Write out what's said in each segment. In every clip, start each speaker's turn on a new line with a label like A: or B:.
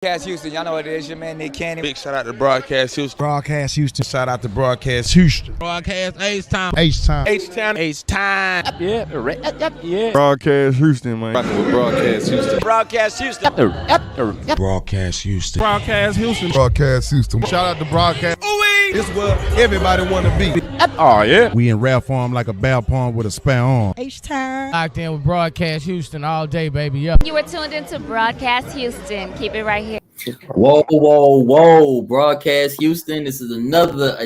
A: Broadcast Houston, y'all know what it is, your man Nick Cannon.
B: Big shout out to Broadcast Houston.
C: Broadcast Houston. Shout out to Broadcast Houston.
B: Broadcast H-Town.
C: H-Town.
B: H-Town. H-Town.
D: Yeah.
B: Broadcast Houston, man.
E: Rocking with Broadcast Houston.
A: Broadcast Houston.
C: Broadcast Houston.
B: Broadcast Houston.
C: Broadcast Houston. Shout out to Broadcast. This is where everybody want to be.
B: Oh, yeah.
C: We in rap form like a bell palm with a spare arm.
F: H-Time.
G: Locked in with Broadcast Houston all day, baby. Yup.
H: You are tuned into Broadcast Houston. Keep it right here.
I: Whoa. Broadcast Houston. This is another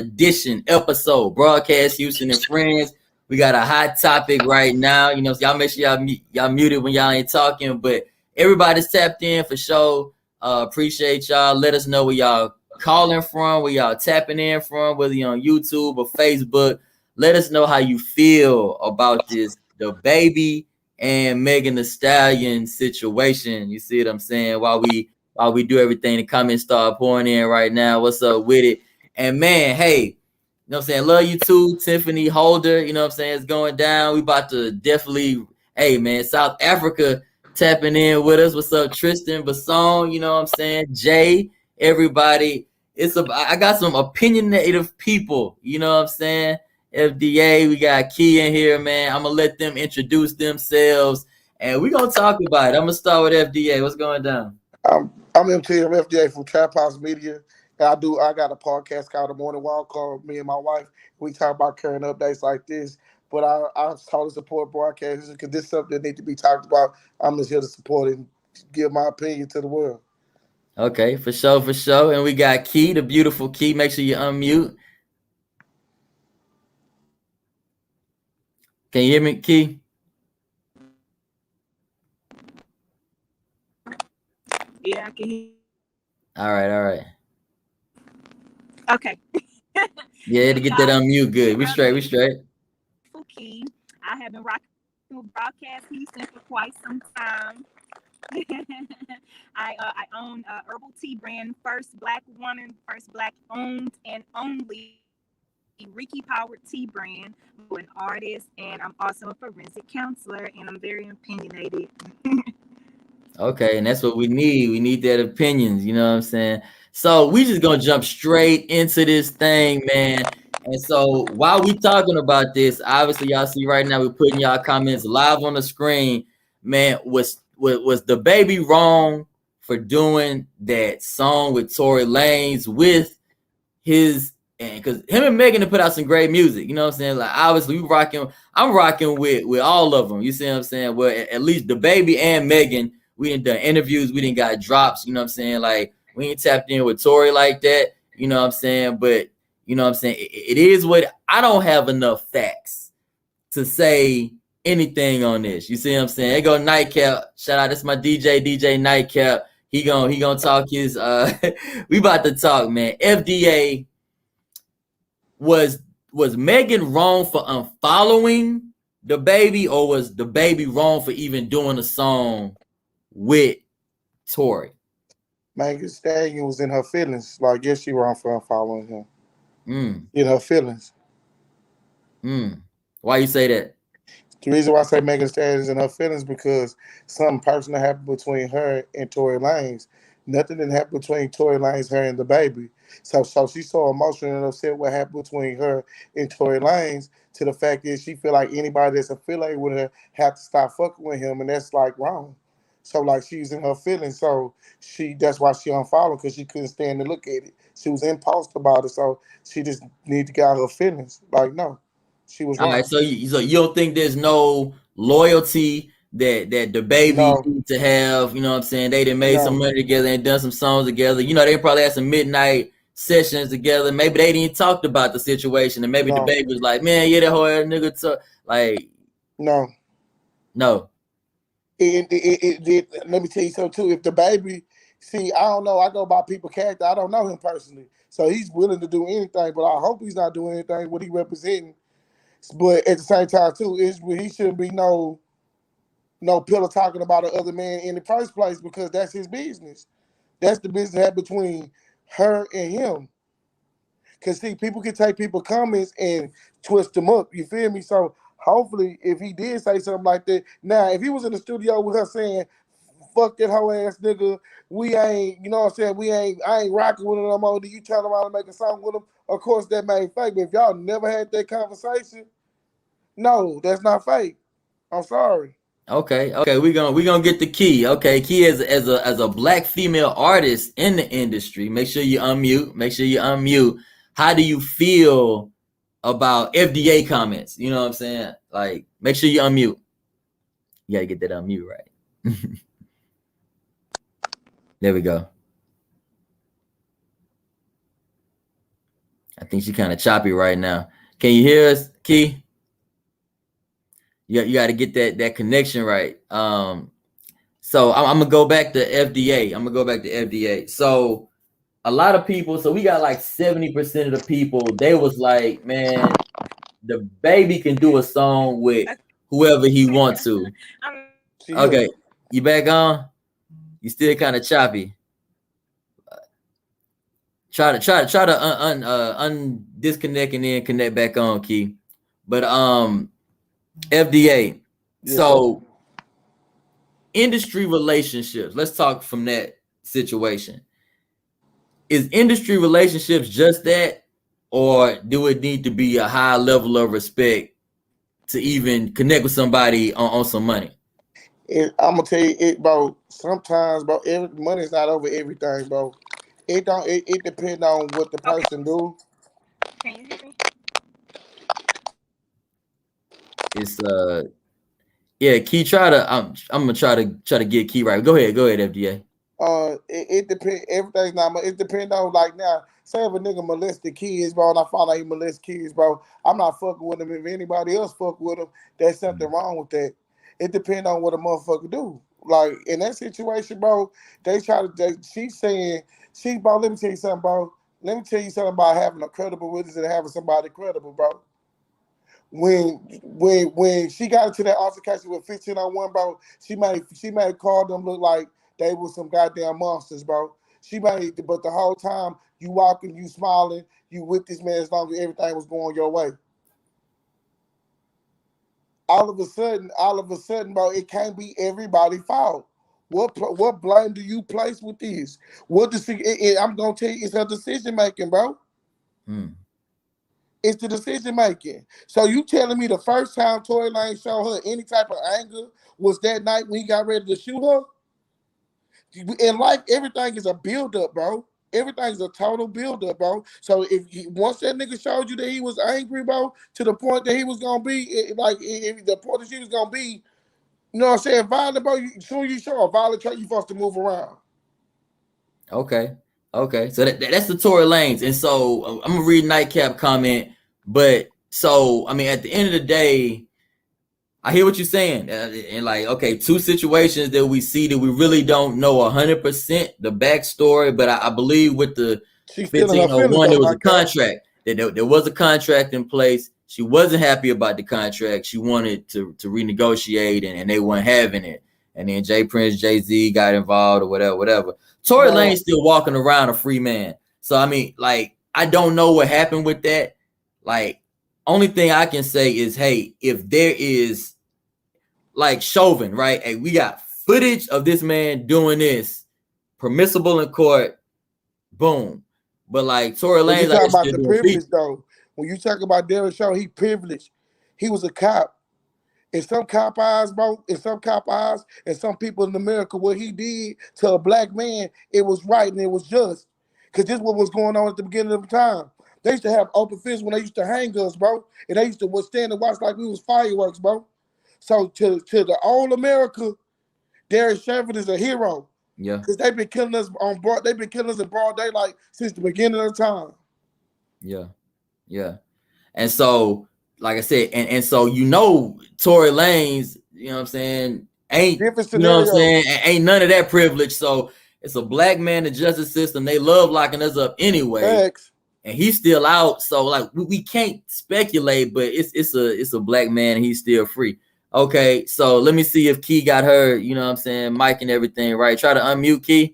I: episode. Broadcast Houston and friends. We got a hot topic right now. You know, so y'all make sure y'all muted when y'all ain't talking, but everybody's tapped in for sure. Appreciate y'all. Let us know where y'all calling from, where y'all tapping in from, whether you're on YouTube or Facebook. Let us know how you feel about this DaBaby and Megan Thee Stallion situation. You see what I'm saying? While we do everything, the comments start pouring in right now. What's up with it? And man, hey, you know what I'm saying? Love you too, Tiffany Holder. You know what I'm saying? It's going down. We about to definitely, hey man, South Africa tapping in with us. What's up, Tristan Basson? You know what I'm saying? Jay, everybody. I got some opinionated people. You know what I'm saying? FDA, we got Key in here, man. I'm gonna let them introduce themselves, and we're gonna talk about it. I'm gonna start with FDA. What's going down?
J: I'm MT. I'm FDA from Trap House Media. I got a podcast called The Morning Walk called me and my wife. We talk about current updates like this. But I totally support broadcasters because this is something that needs to be talked about. I'm just here to support it and give my opinion to the world.
I: Okay, for sure. And we got Key, the beautiful Key. Make sure you unmute. Can you hear me, Key?
F: Yeah, I can hear.
I: All right.
F: Okay.
I: Yeah, to get that unmute good. We straight.
F: Key. I have been rocking with Broadcast Houston for quite some time. I own Herbal Tea brand, first Black woman, first Black owned and only Ricky Powered Tea brand. I'm an artist, and I'm also a forensic counselor, and I'm very opinionated.
I: Okay, and that's what we need. We need that opinions, you know what I'm saying? So we just gonna jump straight into this thing, man. And so while we talking about this, obviously y'all see right now we're putting y'all comments live on the screen. Man, was DaBaby wrong for doing that song with Tory Lanez with his, and because him and Megan have put out some great music, you know what I'm saying? Like obviously I'm rocking with all of them. You see what I'm saying? Well, at least DaBaby and Megan, we didn't done interviews, we didn't got drops, you know what I'm saying? Like we ain't tapped in with Tory like that, you know what I'm saying? But you know what I'm saying? It is what I don't have enough facts to say anything on this. You see what I'm saying? There go Nightcap. Shout out, that's my DJ Nightcap. He gonna talk his we about to talk, man. FDA, was Megan wrong for unfollowing DaBaby, or was DaBaby wrong for even doing a song with Tory?
J: Megan Thee Stallion was in her feelings. Like, yes, she wrong for unfollowing him. In her feelings.
I: Why you say that?
J: The reason why I say Megan Thee Stallion is in her feelings because something personal happened between her and Tory Lanez. Nothing didn't happen between Tory Lanez, her, and DaBaby. So she's so emotional and upset what happened between her and Tory Lanez to the fact that she feel like anybody that's affiliated with her have to stop fucking with him, and that's like wrong. So like she's in her feelings, so that's why she unfollowed, because she couldn't stand to look at it. She was impulsed about it, so she just need to get out her feelings. Like no, she was wrong.
I: All right, so you don't think there's no loyalty that DaBaby need to have? You know what I'm saying? They done made some money together and done some songs together. You know, they probably had some midnight sessions together. Maybe they didn't talk about the situation, and maybe DaBaby was like, "Man, yeah, that whole nigga talk." Like,
J: no. Let me tell you something too. If DaBaby, see, I don't know. I go by people's character. I don't know him personally, so he's willing to do anything. But I hope he's not doing anything what he representing. But at the same time too, he shouldn't be no pillow talking about another man in the first place, because that's his business. That's the business that between her and him. Because see, people can take people's comments and twist them up. You feel me? So hopefully, if he did say something like that, now if he was in the studio with her saying fuck that hoe ass nigga. We ain't, you know what I'm saying? I ain't rocking with him no more. Do you turn around and make a song with him? Of course that made fake. But if y'all never had that conversation, no, that's not fake. I'm sorry.
I: Okay, we gonna get the Key. Okay, Key as a black female artist in the industry. Make sure you unmute. How do you feel about FDA comments? You know what I'm saying? Like, make sure you unmute. You gotta get that unmute right. There we go. I think she's kind of choppy right now. Can you hear us, Key? You got to get that connection right. So I'm gonna go back to FDA. So a lot of people. So we got like 70% of the people. They was like, man, DaBaby can do a song with whoever he wants to. Okay, you back on? You still kind of choppy. Try to disconnect and then connect back on, Key. But FDA. Yes, so industry relationships. Let's talk from that situation. Is industry relationships just that, or do it need to be a high level of respect to even connect with somebody on some money?
J: I'm gonna tell you it, bro. Sometimes, bro, money's not over everything, bro. It depends on what the person do.
F: Can you hear me?
I: It's yeah, Key, I'm gonna try to get Key right. Go ahead, FDA.
J: It depends. Everything's not much. It depends on, like, now, say if a nigga molested kids, bro, and I find out he molest kids, bro, I'm not fucking with him. If anybody else fuck with him, there's something wrong with that. It depends on what a motherfucker do. Like, in that situation, bro, she's saying, bro, let me tell you something, bro. Let me tell you something about having a credible witness and having somebody credible, bro. When she got into that altercation with 1501, bro, she might call them look like they were some goddamn monsters, bro. But the whole time you walking, you smiling, you with this man as long as everything was going your way. All of a sudden, bro, it can't be everybody's fault. What blame do you place with this? I'm gonna tell you, it's a decision making, bro. It's the decision making. So you telling me the first time Tory Lanez showed her any type of anger was that night when he got ready to shoot her? In life, everything is a build-up, bro. Everything's a total build-up, bro. So once that nigga showed you that he was angry, bro, to the point that he was gonna be the point that she was gonna be, you know what I'm saying, violent, bro. As soon as you show a violent trait, you supposed to move around.
I: Okay. So that's the Tory Lanez, and so I'm gonna read Nightcap comment. But so I mean, at the end of the day, I hear what you're saying, and like, okay, two situations that we see that we really don't know 100% the backstory, but I believe with the 1501 there was a contract. There was a contract in place. She wasn't happy about the contract. She wanted to renegotiate, and they weren't having it. And then Jay-Z got involved or whatever. Tory Lanez still walking around a free man. So I mean, like, I don't know what happened with that. Like, only thing I can say is, hey, if there is like Chauvin, right? Hey, we got footage of this man doing this, permissible in court, boom. But like Tory Lanez,
J: you talk about the privilege, though. When you talk about Derek Chauvin, he privileged. He was a cop. In some cop eyes, bro, and some people in America, what he did to a black man, it was right and it was just. Because this is what was going on at the beginning of the time. They used to have open fists when they used to hang us, bro. And they used to stand and watch like we was fireworks, bro. So to the old America, Derek Chauvin is a hero.
I: Yeah.
J: Because they've been killing us in broad daylight since the beginning of the time.
I: Yeah. And so, like I said, and so Tory Lanez, you know what I'm saying, ain't none of that privilege. So it's a black man in the justice system. They love locking us up anyway.
J: Thanks.
I: And he's still out. So like we can't speculate, but it's a black man and he's still free. Okay, so let me see if Key got her, you know what I'm saying, mic and everything right. Try to unmute, Key.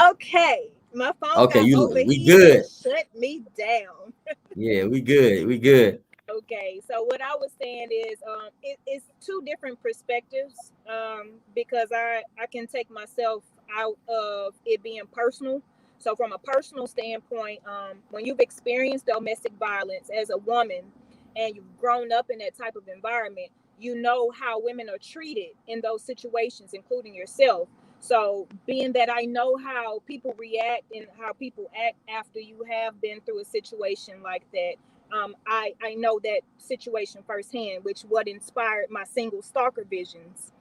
F: Okay. My phone got
I: we
F: overheated
I: good.
F: and shut me down.
I: Yeah, we good.
F: Okay, so what I was saying is, it's two different perspectives, because I can take myself out of it being personal. So from a personal standpoint, when you've experienced domestic violence as a woman and you've grown up in that type of environment, you know how women are treated in those situations, including yourself. So being that I know how people react and how people act after you have been through a situation like that, I know that situation firsthand, which what inspired my single stalker visions.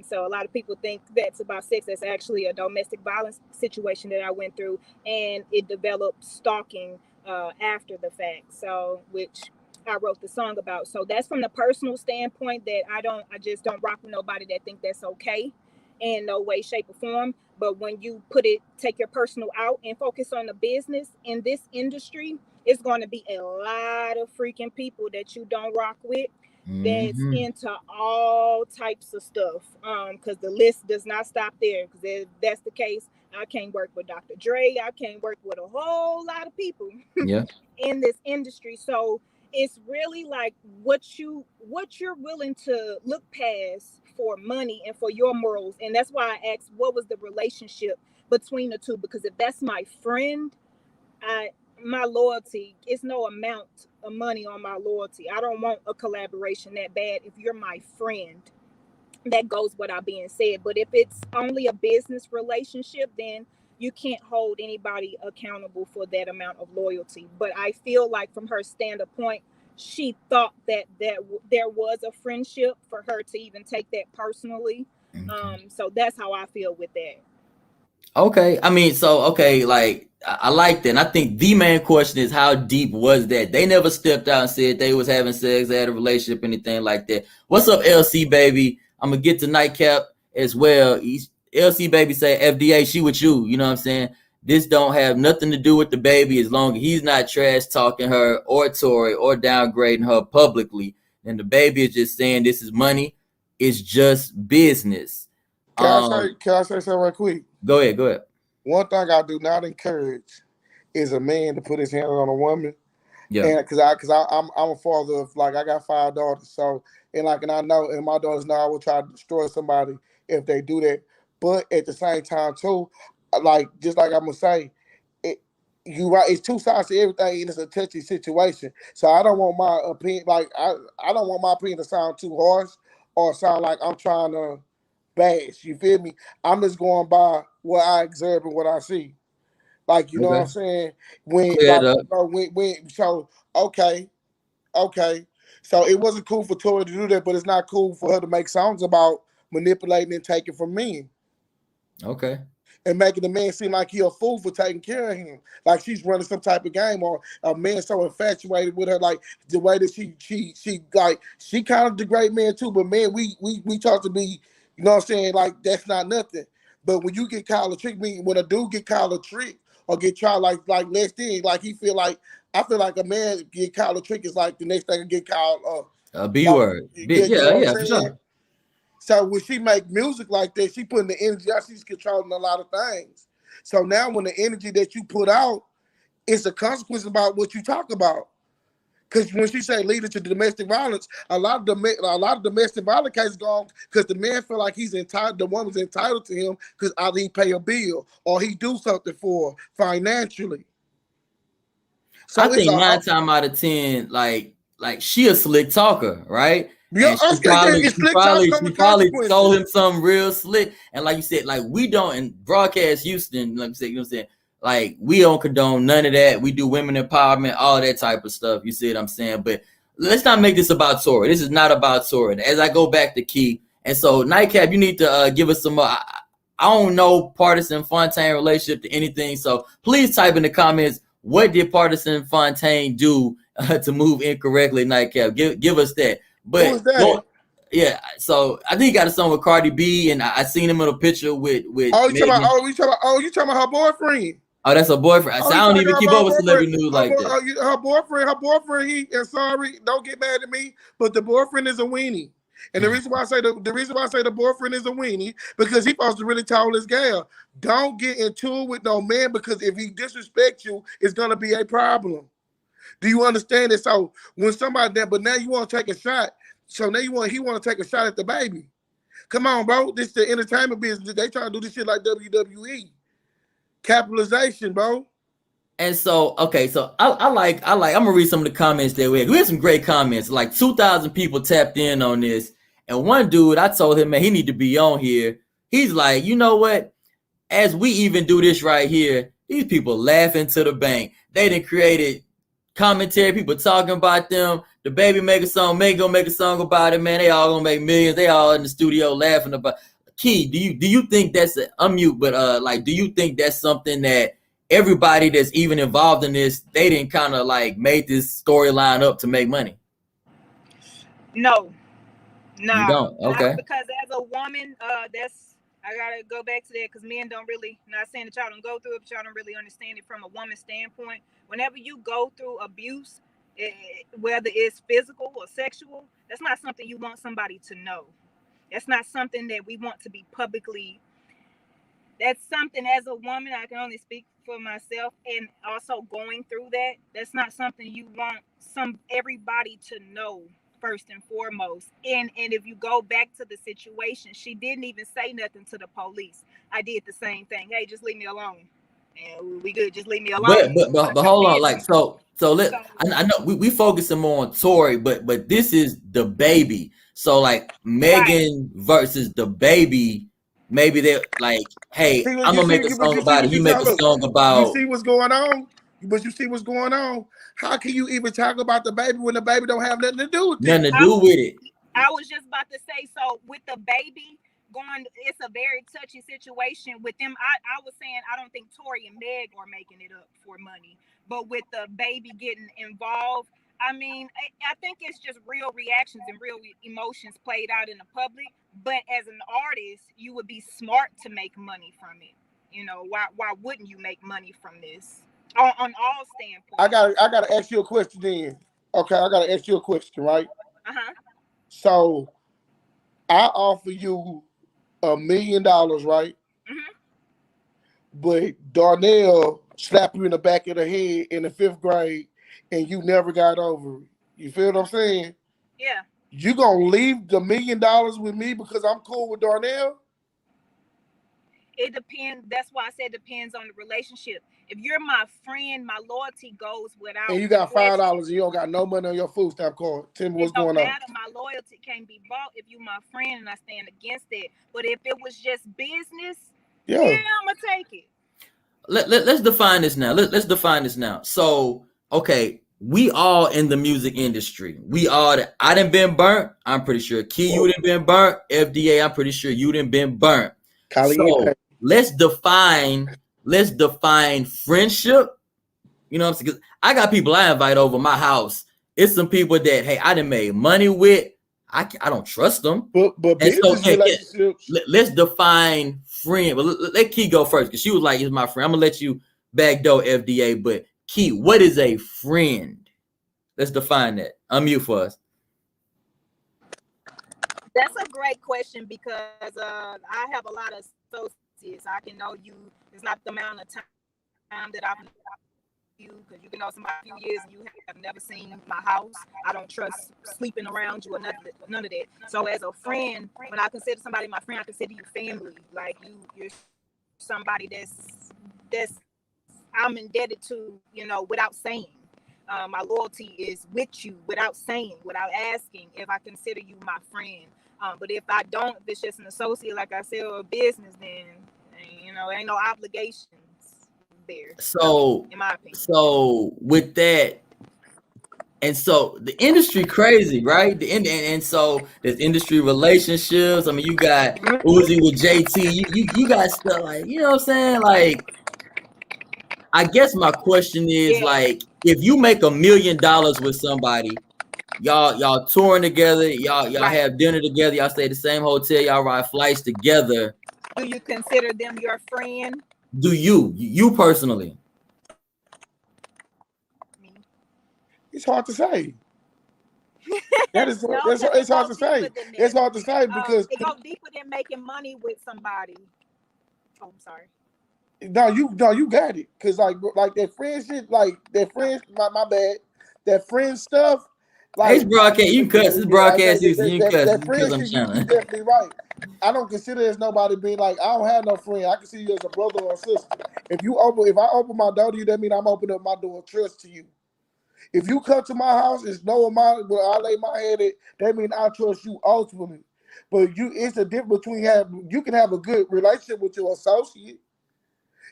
F: So a lot of people think that's about sex. That's actually a domestic violence situation that I went through, and it developed stalking after the fact. So which I wrote the song about. So that's from the personal standpoint that I just don't rock with nobody that think that's okay in no way, shape, or form. But when you take your personal out and focus on the business in this industry, it's going to be a lot of freaking people that you don't rock with that's into all types of stuff. Because the list does not stop there. Because if that's the case, I can't work with Dr. Dre. I can't work with a whole lot of people in this industry. So it's really like what you're willing to look past for money and for your morals. And that's why I asked what was the relationship between the two, because if that's my friend, my loyalty, it's no amount of money on my loyalty. I don't want a collaboration that bad if you're my friend. That goes without being said. But if it's only a business relationship, then you can't hold anybody accountable for that amount of loyalty. But I feel like from her standpoint, she thought that there was a friendship for her to even take that personally. So that's how I feel with that.
I: Okay. I mean, so, okay, like, I like that. And I think the main question is, how deep was that? They never stepped out and said they was having sex, they had a relationship, anything like that. What's up, LC Baby? I'm going to get to Nightcap as well. LC Baby say, FDA, she with you. You know what I'm saying? This don't have nothing to do with DaBaby as long as he's not trash talking her or Tory or downgrading her publicly. And DaBaby is just saying this is money. It's just business.
J: Can I say something right quick?
I: Go ahead.
J: One thing I do not encourage is a man to put his hand on a woman.
I: Yeah.
J: And because I'm a father of, like, I got 5 daughters. So and I know, and my daughters know I will try to destroy somebody if they do that. But at the same time too, like, just like I'm gonna say, you right, it's two sides to everything, and it's a touchy situation. So I don't want my opinion, like I don't want my opinion to sound too harsh or sound like I'm trying to bash. You feel me? I'm just going by what I observe and what I see. Like, you know what I'm saying? Okay. So it wasn't cool for Tori to do that, but it's not cool for her to make songs about manipulating and taking from men.
I: Okay.
J: And making the man seem like he a fool for taking care of him, like she's running some type of game, or a man so infatuated with her, like the way that she kind of degrade men too. But man, we talk to be, you know what I'm saying, like that's not nothing. But when you get called a trick, when a dude get called a trick or get tried like less than, like I feel like a man get called a trick is like the next thing get called
I: a B word. Yeah, for sure.
J: So when she make music like that, she putting the energy out. She's controlling a lot of things. So now when the energy that you put out, it's a consequence about what you talk about. Because when she say lead it to domestic violence, a lot of domestic violence cases go on because the man feel like he's entitled, the woman's entitled to him because either he pay a bill or he do something for her financially. So
I: I think 9 times out of 10, like she a slick talker, right?
J: Yeah,
I: she probably told him something real slick. And like you said, like we don't in broadcast Houston, like you said, you know what I'm saying? Like we don't condone none of that. We do women empowerment, all that type of stuff. You see what I'm saying? But let's not make this about Tori. This is not about Tori. As I go back to Key, and so Nightcap, you need to give us some more. I don't know Partisan Fontaine relationship to anything. So please type in the comments, what did Partisan Fontaine do to move incorrectly? Nightcap, give us that. But yeah, so I think he got a song with Cardi B, and I seen him in a picture with.
J: You talking about her boyfriend?
I: Oh, that's her boyfriend. I don't even keep up with celebrity news like that.
J: Her boyfriend. Sorry, don't get mad at me, but the boyfriend is a weenie. And the reason why I say the boyfriend is a weenie because he supposed to really tell this gal, don't get into it with no man because if he disrespects you, it's gonna be a problem. Do you understand it? So when somebody that, but now you want to take a shot. So now he want to take a shot at DaBaby. Come on, bro. This is the entertainment business. They trying to do this shit like WWE. Capitalization, bro.
I: And so, okay, so I like, I'm gonna read some of the comments that we had some great comments. Like 2,000 people tapped in on this. And one dude, I told him, man, he need to be on here. He's like, you know what? As we even do this right here, these people laughing to the bank. They done created commentary, people talking about them. DaBaby make a song, gonna make a song about it, man. They all gonna make millions. They all in the studio laughing about. Key, do you think that's unmute? But like, do you think that's something that everybody that's even involved in this, they didn't kind of like made this storyline up to make money?
F: No,
I: You don't? Okay.
F: because as a woman, I gotta go back to that because men don't really. Not saying that y'all don't go through it, but y'all don't really understand it from a woman's standpoint. Whenever you go through abuse, whether it's physical or sexual, that's not something you want somebody to know. That's not something that we want to be publicly. That's something as a woman, I can only speak for myself, and also going through that. That's not something you want everybody to know first and foremost. And if you go back to the situation, she didn't even say nothing to the police. I did the same thing. Hey, just leave me alone. And we good. Just leave me alone.
I: But hold on, like so I know we focusing more on Tory, but this is DaBaby. So like Megan versus DaBaby, maybe they're like, hey, I'm gonna make a song about it. You make a song about.
J: You see what's going on? But you see what's going on? How can you even talk about DaBaby when DaBaby don't have nothing to do with it?
I: Nothing to do with it.
F: I was just about to say, so with DaBaby going, it's a very touchy situation with them. I was saying I don't think Tory and Meg are making it up for money, but with DaBaby getting involved, I mean, I think it's just real reactions and real emotions played out in the public. But as an artist, you would be smart to make money from it. You know, why wouldn't you make money from this? On all standpoints.
J: I gotta ask you a question then. Okay, I gotta ask you a question, right?
F: Uh-huh.
J: So I offer you $1 million, right?
F: Mm-hmm.
J: But Darnell slapped you in the back of the head in the 5th grade and you never got over it. You feel what I'm saying?
F: Yeah.
J: You gonna leave the $1 million with me because I'm cool with Darnell?
F: It depends. That's why I said it depends on the relationship. If you're my friend, my loyalty goes without.
J: And you got $5 and you don't got no money on your food stamp card. Tell me what's going on.
F: My loyalty can't be bought if you're my friend and I stand against it. But if it was just business, yeah I'm gonna take it.
I: Let's define this now. Let's define this now. So, okay, we all in the music industry. We all. I done been burnt. I'm pretty sure. Key, you done been burnt. FDA, I'm pretty sure you done been burnt. So let's define friendship. You know what I'm saying? 'Cause I got people I invite over my house. It's some people that, hey, I done made money with. I don't trust them.
J: But
I: so, let's define friend. But let Key go first because she was like, "It's my friend." I'm gonna let you backdoor FDA. But Key, what is a friend? Let's define that. Unmute for us.
F: That's a great question because I have a lot of associates. I can know you. It's not the amount of time that I've known you because you can know somebody a few years and you have never seen my house. I don't trust sleeping around you or none of that. So as a friend, when I consider somebody my friend, I consider you family. Like you're somebody that's I'm indebted to, you know, without saying. My loyalty is with you without saying, without asking if I consider you my friend. But if I don't, if it's just an associate, like I said, or a business, then, you know, ain't no obligations there.
I: So,
F: in my opinion.
I: So with that, and so the industry crazy, right? And so there's industry relationships. I mean, you got Uzi with JT. You got stuff like, you know what I'm saying? Like, I guess my question is like, if you make $1 million with somebody, y'all touring together, y'all have dinner together, y'all stay at the same hotel, y'all ride flights together.
F: Do you consider them your friend?
I: Do you personally?
J: It's hard to say. It's hard to say. It's hard to say because
F: it goes deeper than making money with somebody. Oh, I'm sorry.
J: No, you got it. Cause like that friendship, like that friends. My bad. that friend stuff.
I: Hey, it's broadcast. You can cuss. It's broadcast. You can cuss.
J: That
I: Because I'm
J: friendship, you
I: trying to.
J: definitely right. I don't consider there's nobody being like, I don't have no friend. I consider you as a brother or a sister. If I open my door to you, that means I'm opening up my door of trust to you. If you come to my house, it's no amount where I lay my head at, that means I trust you ultimately. But it's a difference between you can have a good relationship with your associate.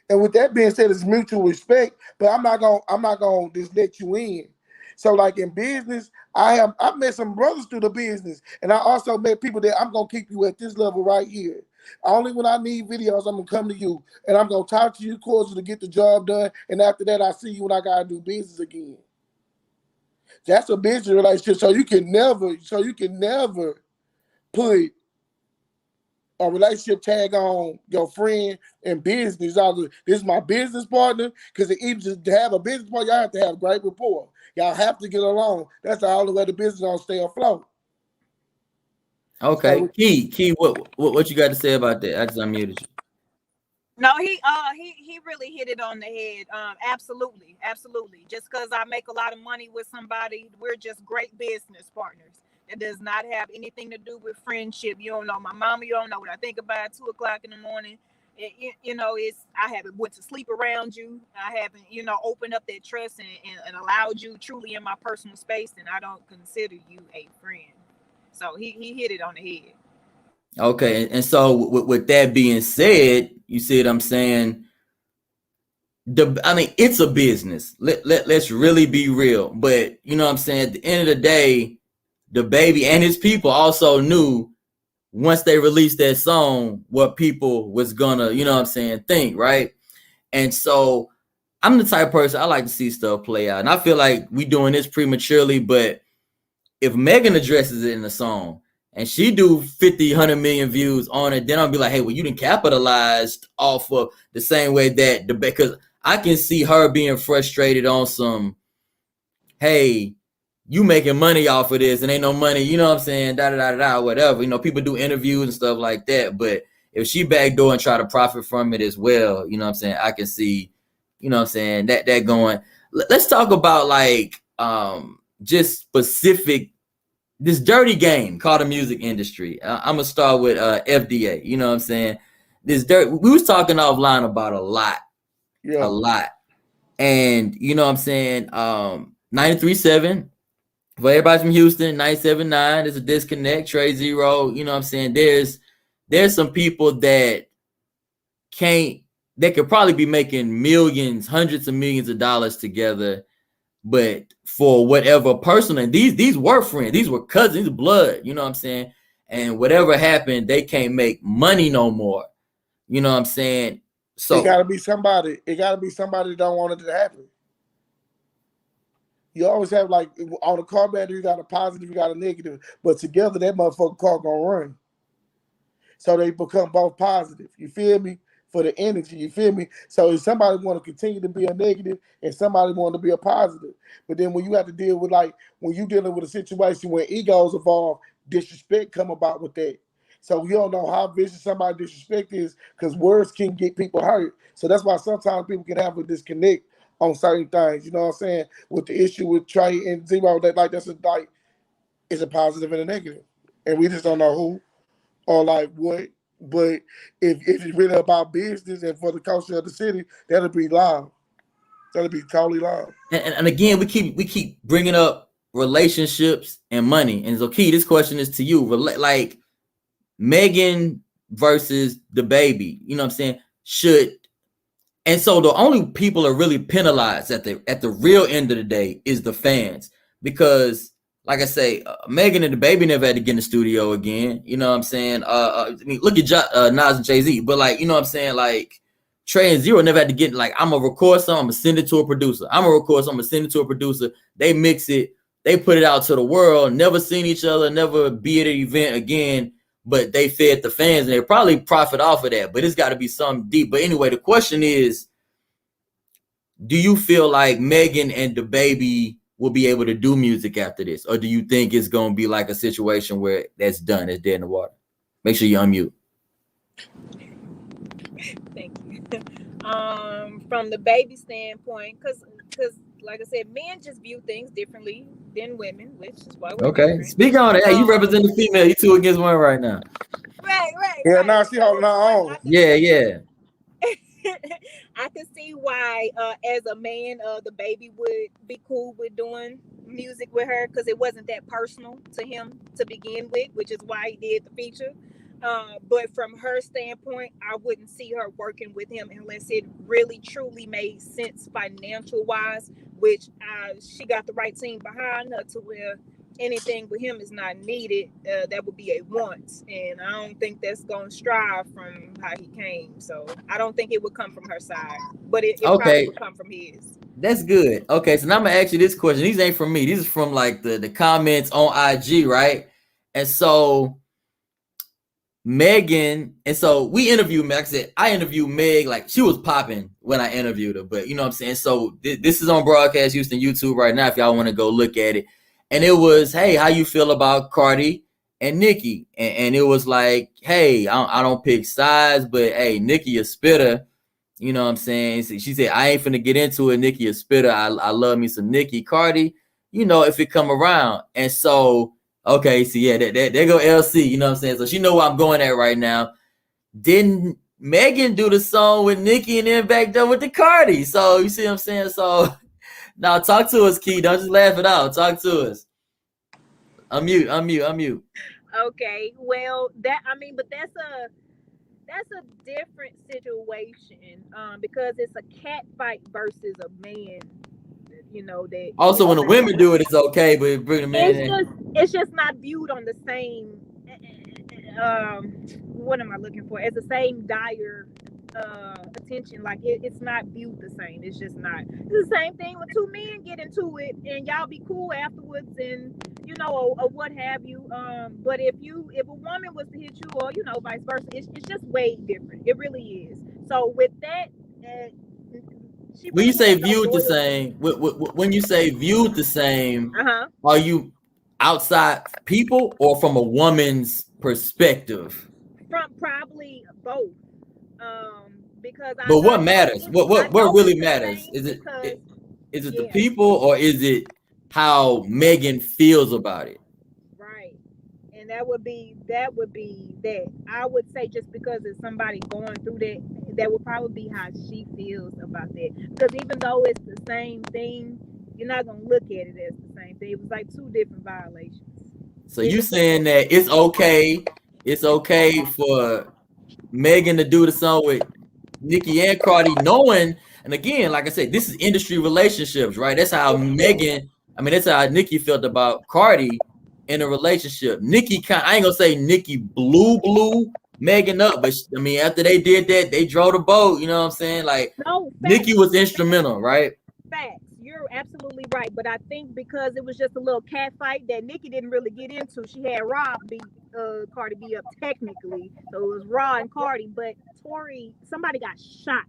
J: And with that being said, it's mutual respect, but I'm not gonna just let you in. So like in business, I met some brothers through the business, and I also met people that I'm gonna keep you at this level right here. Only when I need videos, I'm gonna come to you, and I'm gonna talk to you closer to get the job done. And after that, I see you when I gotta do business again. That's a business relationship. So you can never put a relationship tag on your friend and business. This is my business partner, because even to have a business partner, y'all have to have great rapport. Y'all have to get along. That's the only way the business gonna stay afloat.
I: Okay,
J: So,
I: Key, what you got to say about that? I just unmuted you.
F: No, he really hit it on the head. Absolutely. Just because I make a lot of money with somebody, we're just great business partners. It does not have anything to do with friendship. You don't know my mama. You don't know what I think about at 2:00 in the morning. I haven't went to sleep around you. I haven't, opened up that trust and allowed you truly in my personal space, and I don't consider you a friend. So he hit it on the head.
I: Okay, and so with that being said, you see what I'm saying? It's a business. Let's really be real. But you know what I'm saying? At the end of the day, DaBaby and his people also knew once they released that song what people was gonna, think, right? And so I'm the type of person I like to see stuff play out. And I feel like we doing this prematurely, but if Megan addresses it in the song and she do 50, 100 million views on it, then I'll be like, hey, well, you didn't capitalized off of the same way that because I can see her being frustrated on some, hey, you making money off of this and ain't no money, you know what I'm saying, whatever. People do interviews and stuff like that, but if she backdoor and try to profit from it as well, you know what I'm saying, I can see, that going. Let's talk about like just specific, this dirty game called the music industry. I'm gonna start with FDA, you know what I'm saying? We was talking offline about a lot. And you know what I'm saying, 93.7 for everybody from Houston, 97.9, there's a disconnect, Trey Zero, you know what I'm saying? There's some people that could probably be making millions, hundreds of millions of dollars together, but for whatever personal, and these were friends, these were cousins, these blood, you know what I'm saying? And whatever happened, they can't make money no more. You know what I'm saying? So
J: it gotta be somebody that don't want it to happen. You always have, like, on a car battery, you got a positive, you got a negative, but together that motherfucking car gonna run. So they become both positive. You feel me? For the energy, you feel me? So if somebody want to continue to be a negative and somebody want to be a positive, but then when you have to deal with, like, when you dealing with a situation where egos evolve, disrespect come about with that. So you don't know how vicious somebody disrespect is, because words can get people hurt. So that's why sometimes people can have a disconnect on certain things. You know what I'm saying? With the issue with Trey and Zero, it's a positive and a negative, and we just don't know who or like what. But if it's really about business and for the culture of the city, that'll be loud. That'll be totally loud.
I: And again, we keep bringing up relationships and money. And so, Key, this question is to you. Like Megan versus DaBaby, you know what I'm saying? And so the only people are really penalized at the real end of the day is the fans, because like I say, Megan and DaBaby never had to get in the studio again. You know what I'm saying? Look at Nas and Jay-Z, but like, you know what I'm saying? Like Trey and Zero never had to get, like, I'm gonna record something, I'm gonna send it to a producer. I'm gonna record something, I'm gonna send it to a producer. They mix it, they put it out to the world, never seen each other, never be at an event again, but they fed the fans and they probably profit off of that. But it's gotta be something deep. But anyway, the question is, do you feel like Megan and DaBaby will be able to do music after this? Or do you think it's going to be like a situation where that's done, it's dead in the water? Make sure you unmute.
F: Thank you. From the baby standpoint, because like I said, men just view things differently than women, which is why we're
I: Okay,
F: different.
I: speak on it. Hey, you represent the female. You 2 against 1 right now.
F: Right.
J: Yeah, now she holding her own.
I: Yeah.
F: I can see why, as a man, the baby would be cool with doing music with her because it wasn't that personal to him to begin with, which is why he did the feature. But from her standpoint, I wouldn't see her working with him unless it really truly made sense financial wise, which she got the right team behind her to where anything with him is not needed. That would be a want, and I don't think that's going to strive from how he came. So I don't think it would come from her side, but it probably would come from his.
I: That's good. Okay, so now I'm gonna ask you this question. These ain't from me. These is from like the comments on IG, right? And so Megan, and so we interviewed Meg. Like I said, I interviewed Meg, like she was popping when I interviewed her, but you know what I'm saying? So this is on Broadcast Houston YouTube right now if y'all want to go look at it. And it was, hey, how you feel about Cardi and Nicki? And it was like, hey, I don't pick sides, but hey, Nicki a spitter. You know what I'm saying? She said, I ain't finna get into it. Nicki a spitter. I love me some Nicki. Cardi, you know, if it come around. And so, okay, so yeah, there go LC. You know what I'm saying? So she know where I'm going at right now. Didn't Megan do the song with Nicki and then back there with the Cardi? So you see what I'm saying? So now talk to us, Key. Don't just laugh it out. Talk to us. Unmute.
F: Okay, well, but that's a different situation, because it's a cat fight versus a man. You know that.
I: Also, when the women do it, it's okay, but bring the man in.
F: It's just not viewed on the same. What am I looking for? It's the same dire attention. Like it's not viewed the same. It's just not. It's the same thing when two men get into it and y'all be cool afterwards, and you know, or what have you. But if a woman was to hit you, or you know, vice versa, it's just way different. It really is. So with that,
I: when you say viewed the same, when you say viewed the same, are you outside people or from a woman's perspective?
F: From probably both. Because
I: but what matters? What really matters? Is it the people, or is it how Megan feels about it?
F: Right. And that would be that. I would say just because it's somebody going through that would probably be how she feels about that. Because even though it's the same thing, you're not gonna look at it as the same thing. It was like two different violations.
I: So you saying that it's okay for Megan to do the song with Nicki and Cardi, knowing, and again, like I said, this is industry relationships, right? That's how that's how Nicki felt about Cardi in a relationship. Nicki I ain't gonna say Nicki blew Megan up, but I mean, after they did that, they drove the boat, you know what I'm saying? Like, Nicki was instrumental, right?
F: Facts. You're absolutely right. But I think because it was just a little cat fight that Nicki didn't really get into, she had Rob beat Cardi B up technically. So it was Raw and Cardi, but somebody got shot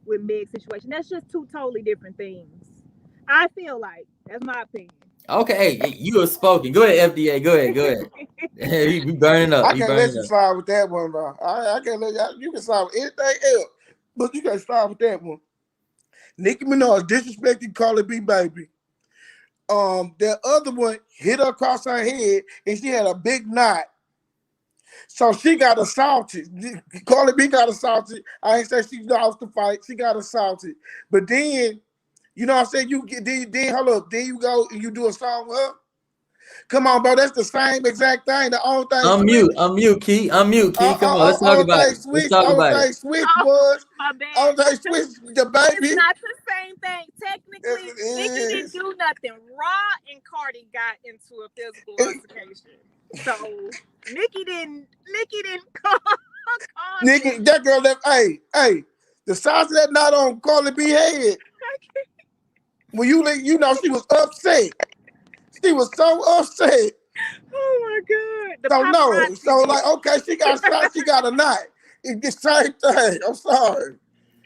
F: with Meg's situation. That's just two totally different things. I feel like that's my opinion.
I: Okay, you have spoken. Go ahead, FDA. Go ahead. We burning up.
J: I can't let you slide with that one, bro. I can't let y'all. You can slide with anything else, but you can't slide with that one. Nicki Minaj disrespected Cardi B, baby. That other one hit her across her head, and she had a big knot. So she got assaulted. Cardi B got assaulted. I ain't say she lost the fight. She got assaulted. But then, you know what I'm saying? Then hold up. Then you go and you do a song with her. Come on, bro. That's the same exact thing. The only thing.
I: Unmute, Key. Come on, let's talk about it.
J: Only switch was DaBaby.
F: It's not the same thing. Technically, Nicki didn't do nothing. Raw and Cardi got into a physical altercation. So Nicki didn't call
J: Nicki, that girl left. Hey, the size of that knot on Cardi B head. When you know she was upset. She was so upset.
F: Oh my God.
J: So like, okay, she got shot, she got a knot. It's the same thing. I'm sorry.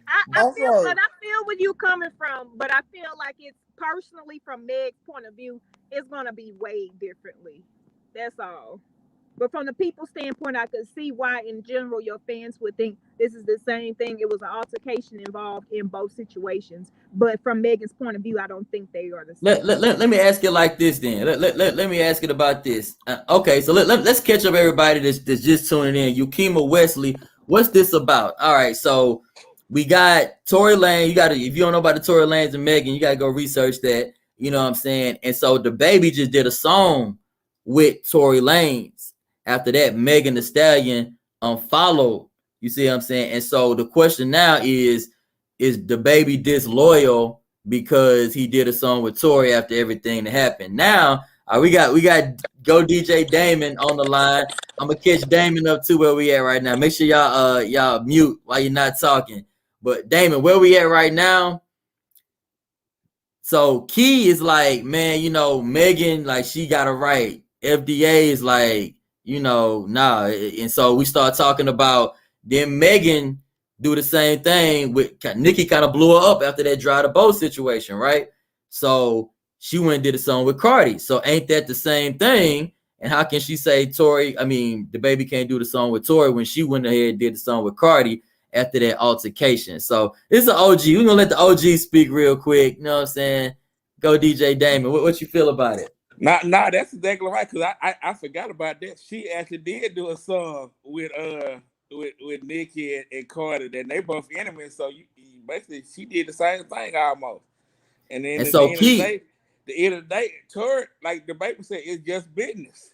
F: I feel where you coming from, but I feel like it's personally from Meg's point of view, it's gonna be weighed differently. That's all. But from the people standpoint, I could see why, in general, your fans would think this is the same thing. It was an altercation involved in both situations. But from Megan's point of view, I don't think they are the same.
I: Let me ask it like this then. Let me ask it about this. Okay, so let's catch up everybody that's just tuning in. Yukima Wesley, what's this about? All right, so we got Tory Lanez. If you don't know about the Tory Lanez and Megan, you gotta go research that. You know what I'm saying? And so DaBaby just did a song with Tory Lanez. After that, Megan Thee Stallion unfollowed. You see what I'm saying? And so the question now is DaBaby disloyal because he did a song with Tory after everything that happened? Now we got Go DJ Damon on the line. I'm gonna catch Damon up to where we at right now. Make sure y'all mute while you're not talking. But Damon, where we at right now? So Key is like, man, you know, Megan, like, she got it right. FDA is like, you know, nah. And so we start talking about, then Megan do the same thing with Nicki. Kind of blew her up after that Dry the Boat situation, right? So she went and did a song with Cardi. So ain't that the same thing? And how can she say DaBaby can't do the song with Tory when she went ahead and did the song with Cardi after that altercation? So it's an OG. We're gonna let the OG speak real quick. You know what I'm saying? Go DJ Damon. What you feel about it?
E: Nah, that's exactly right. Cause I forgot about that. She actually did do a song with Nicki and Carter. That they both enemies. So you basically, she did the same thing almost. And then
I: and so
E: the end of the day, Tory, like DaBaby said, it's just business.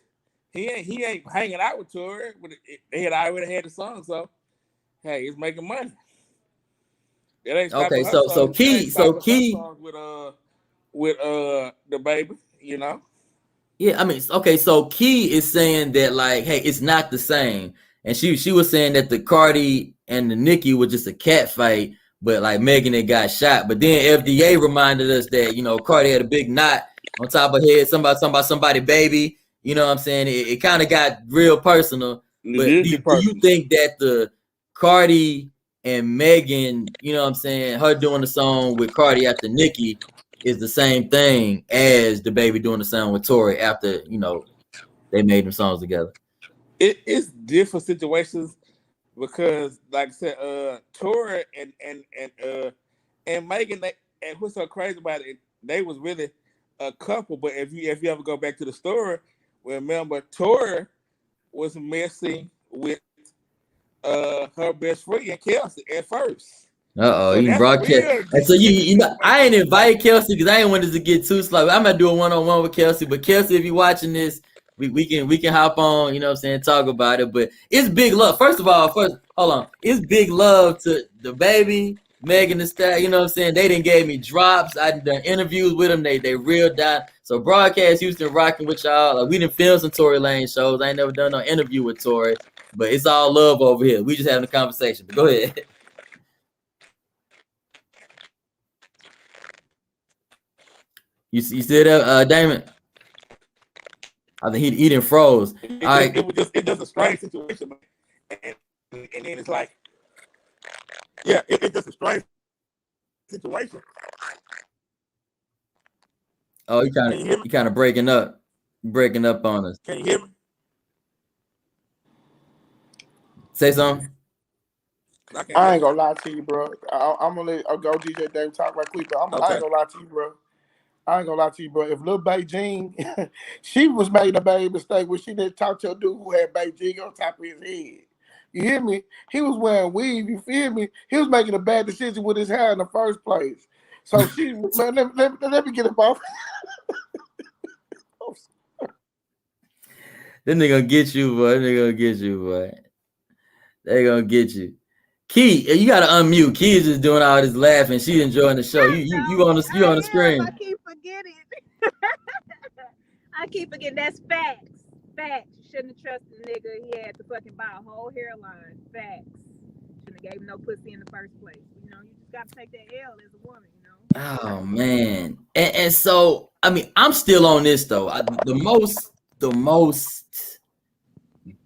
E: He ain't hanging out with Tory. They had already had the song, so hey, it's making money. It ain't
I: okay. So Key
E: with DaBaby, you know.
I: Yeah, I mean, okay, so Key is saying that, like, hey, it's not the same. And she was saying that the Cardi and the Nicki was just a cat fight, but like Megan had got shot. But then FDA reminded us that, you know, Cardi had a big knot on top of her head, somebody baby. You know what I'm saying? It kind of got real personal. But do you think that the Cardi and Megan, you know what I'm saying, her doing the song with Cardi after Nicki is the same thing as DaBaby doing the song with Tory after, you know, they made them songs together?
E: It's different situations because, like I said, Tory and Megan, and what's so crazy about it, they was really a couple. But if you ever go back to the story, remember Tory was messing with her best friend Kelsey at first.
I: So you broadcast. And so you know, I ain't invite Kelsey because I ain't wanted to get too slow. I'm gonna do a one-on-one with Kelsey. But Kelsey, if you're watching this, we can hop on, you know what I'm saying, talk about it. But it's big love. First, hold on. It's big love to DaBaby, Megan Thee Stallion, you know what I'm saying? They done gave me drops. I done interviews with them. They real down. So Broadcast Houston rocking with y'all. Like, we done filmed some Tory Lanez shows. I ain't never done no interview with Tory, but it's all love over here. We just having a conversation. But go ahead. You see that, Damon? I think he didn't froze.
E: It's just a strange situation, man. And then it's like, yeah, it's just a strange situation.
I: Oh, you kind of breaking up on us.
E: Can you hear me?
I: Say something.
J: I ain't gonna lie to you, bro. I'm gonna go DJ Dave talk right quick, but I ain't gonna lie to you, bro. I ain't gonna lie to you, bro. If Lil Beijing, she was making a bad mistake when she didn't talk to a dude who had Beijing on top of his head. You hear me? He was wearing weave. You feel me? He was making a bad decision with his hair in the first place. So she, man, let me get it off.
I: Then they gonna get you, boy. They gonna get you. Key, you gotta unmute. Key is just doing all this laughing. She's enjoying the show. You on the screen.
F: I keep forgetting. I keep forgetting. That's facts. Facts. You shouldn't have trusted the nigga. He had to fucking buy a whole hairline. Facts. Shouldn't have gave him no pussy in the first place. You know, you just gotta take that L as a woman. You know.
I: Oh man, and so I mean, I'm still on this though. The most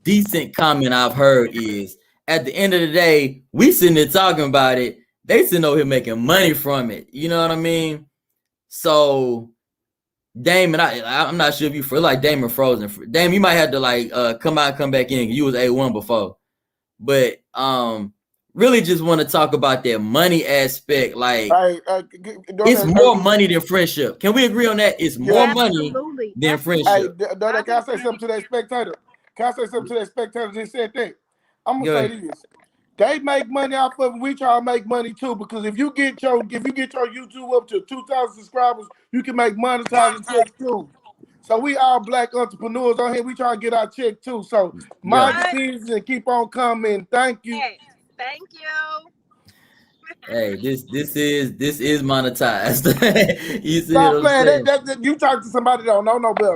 I: decent comment I've heard is, at the end of the day, we sitting there talking about it. They sitting over here making money from it. You know what I mean? So Damon, I'm not sure if you feel like Damon frozen. Damon, you might have to like come out and come back in. You was A1 before. But really just want to talk about that money aspect. Like it's more money than friendship. Can we agree on that? It's more money than friendship.
J: Hey, can I say something to that spectator? Can I say something to that spectator that said that? I'm gonna say this. They make money off of it. We try to make money too, because if you get your YouTube up to 2,000 subscribers, you can make monetizing checks too. So we all black entrepreneurs on here. We try to get our check too. So mind your business and keep on coming. Thank you.
F: Thank you.
I: Hey, this is monetized. You see
J: Stop playing.
I: that,
J: you talk to somebody that don't know no better.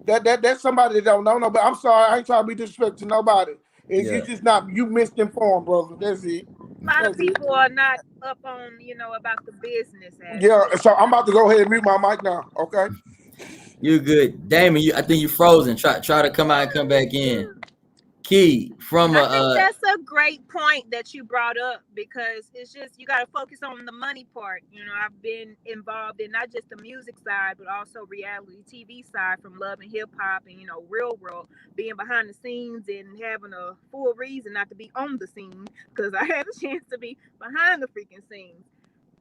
J: That's somebody that don't know no better. I'm sorry, I ain't trying to be disrespectful to nobody. You just you misinformed, brother. That's it.
F: A lot of people are not up on, about the business aspect.
J: Yeah, so I'm about to go ahead and mute my mic now. Okay.
I: You're good, Damon. I think you're frozen. Try to come out and come back in. Key from
F: I think that's a great point that you brought up, because it's just you got to focus on the money part. I've been involved in not just the music side, but also reality TV side, from Love and Hip Hop and Real World, being behind the scenes and having a full reason not to be on the scene, because I had a chance to be behind the freaking scenes.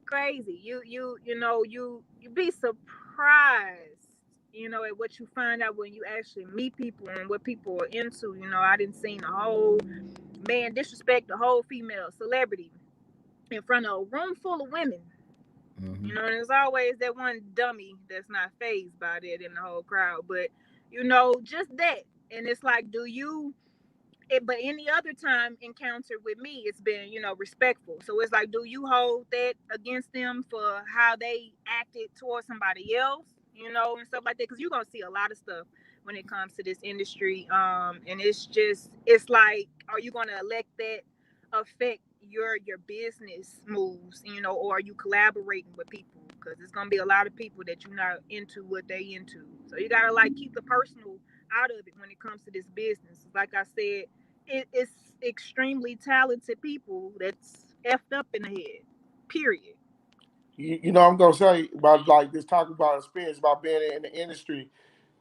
F: Crazy. You be surprised. At what you find out when you actually meet people and what people are into. I didn't see a whole man disrespect the whole female celebrity in front of a room full of women. And there's always that one dummy that's not fazed by it in the whole crowd. But, just that. And it's like, but any other time encounter with me, it's been, respectful. So it's like, do you hold that against them for how they acted towards somebody else? And stuff like that, because you're gonna see a lot of stuff when it comes to this industry, and it's like, are you gonna let that affect your business moves, or are you collaborating with people? Because it's gonna be a lot of people that you're not into what they into, so you gotta keep the personal out of it when it comes to this business. Like I said, it's extremely talented people that's effed up in the head, period.
J: I'm gonna say about this talk about experience about being in the industry.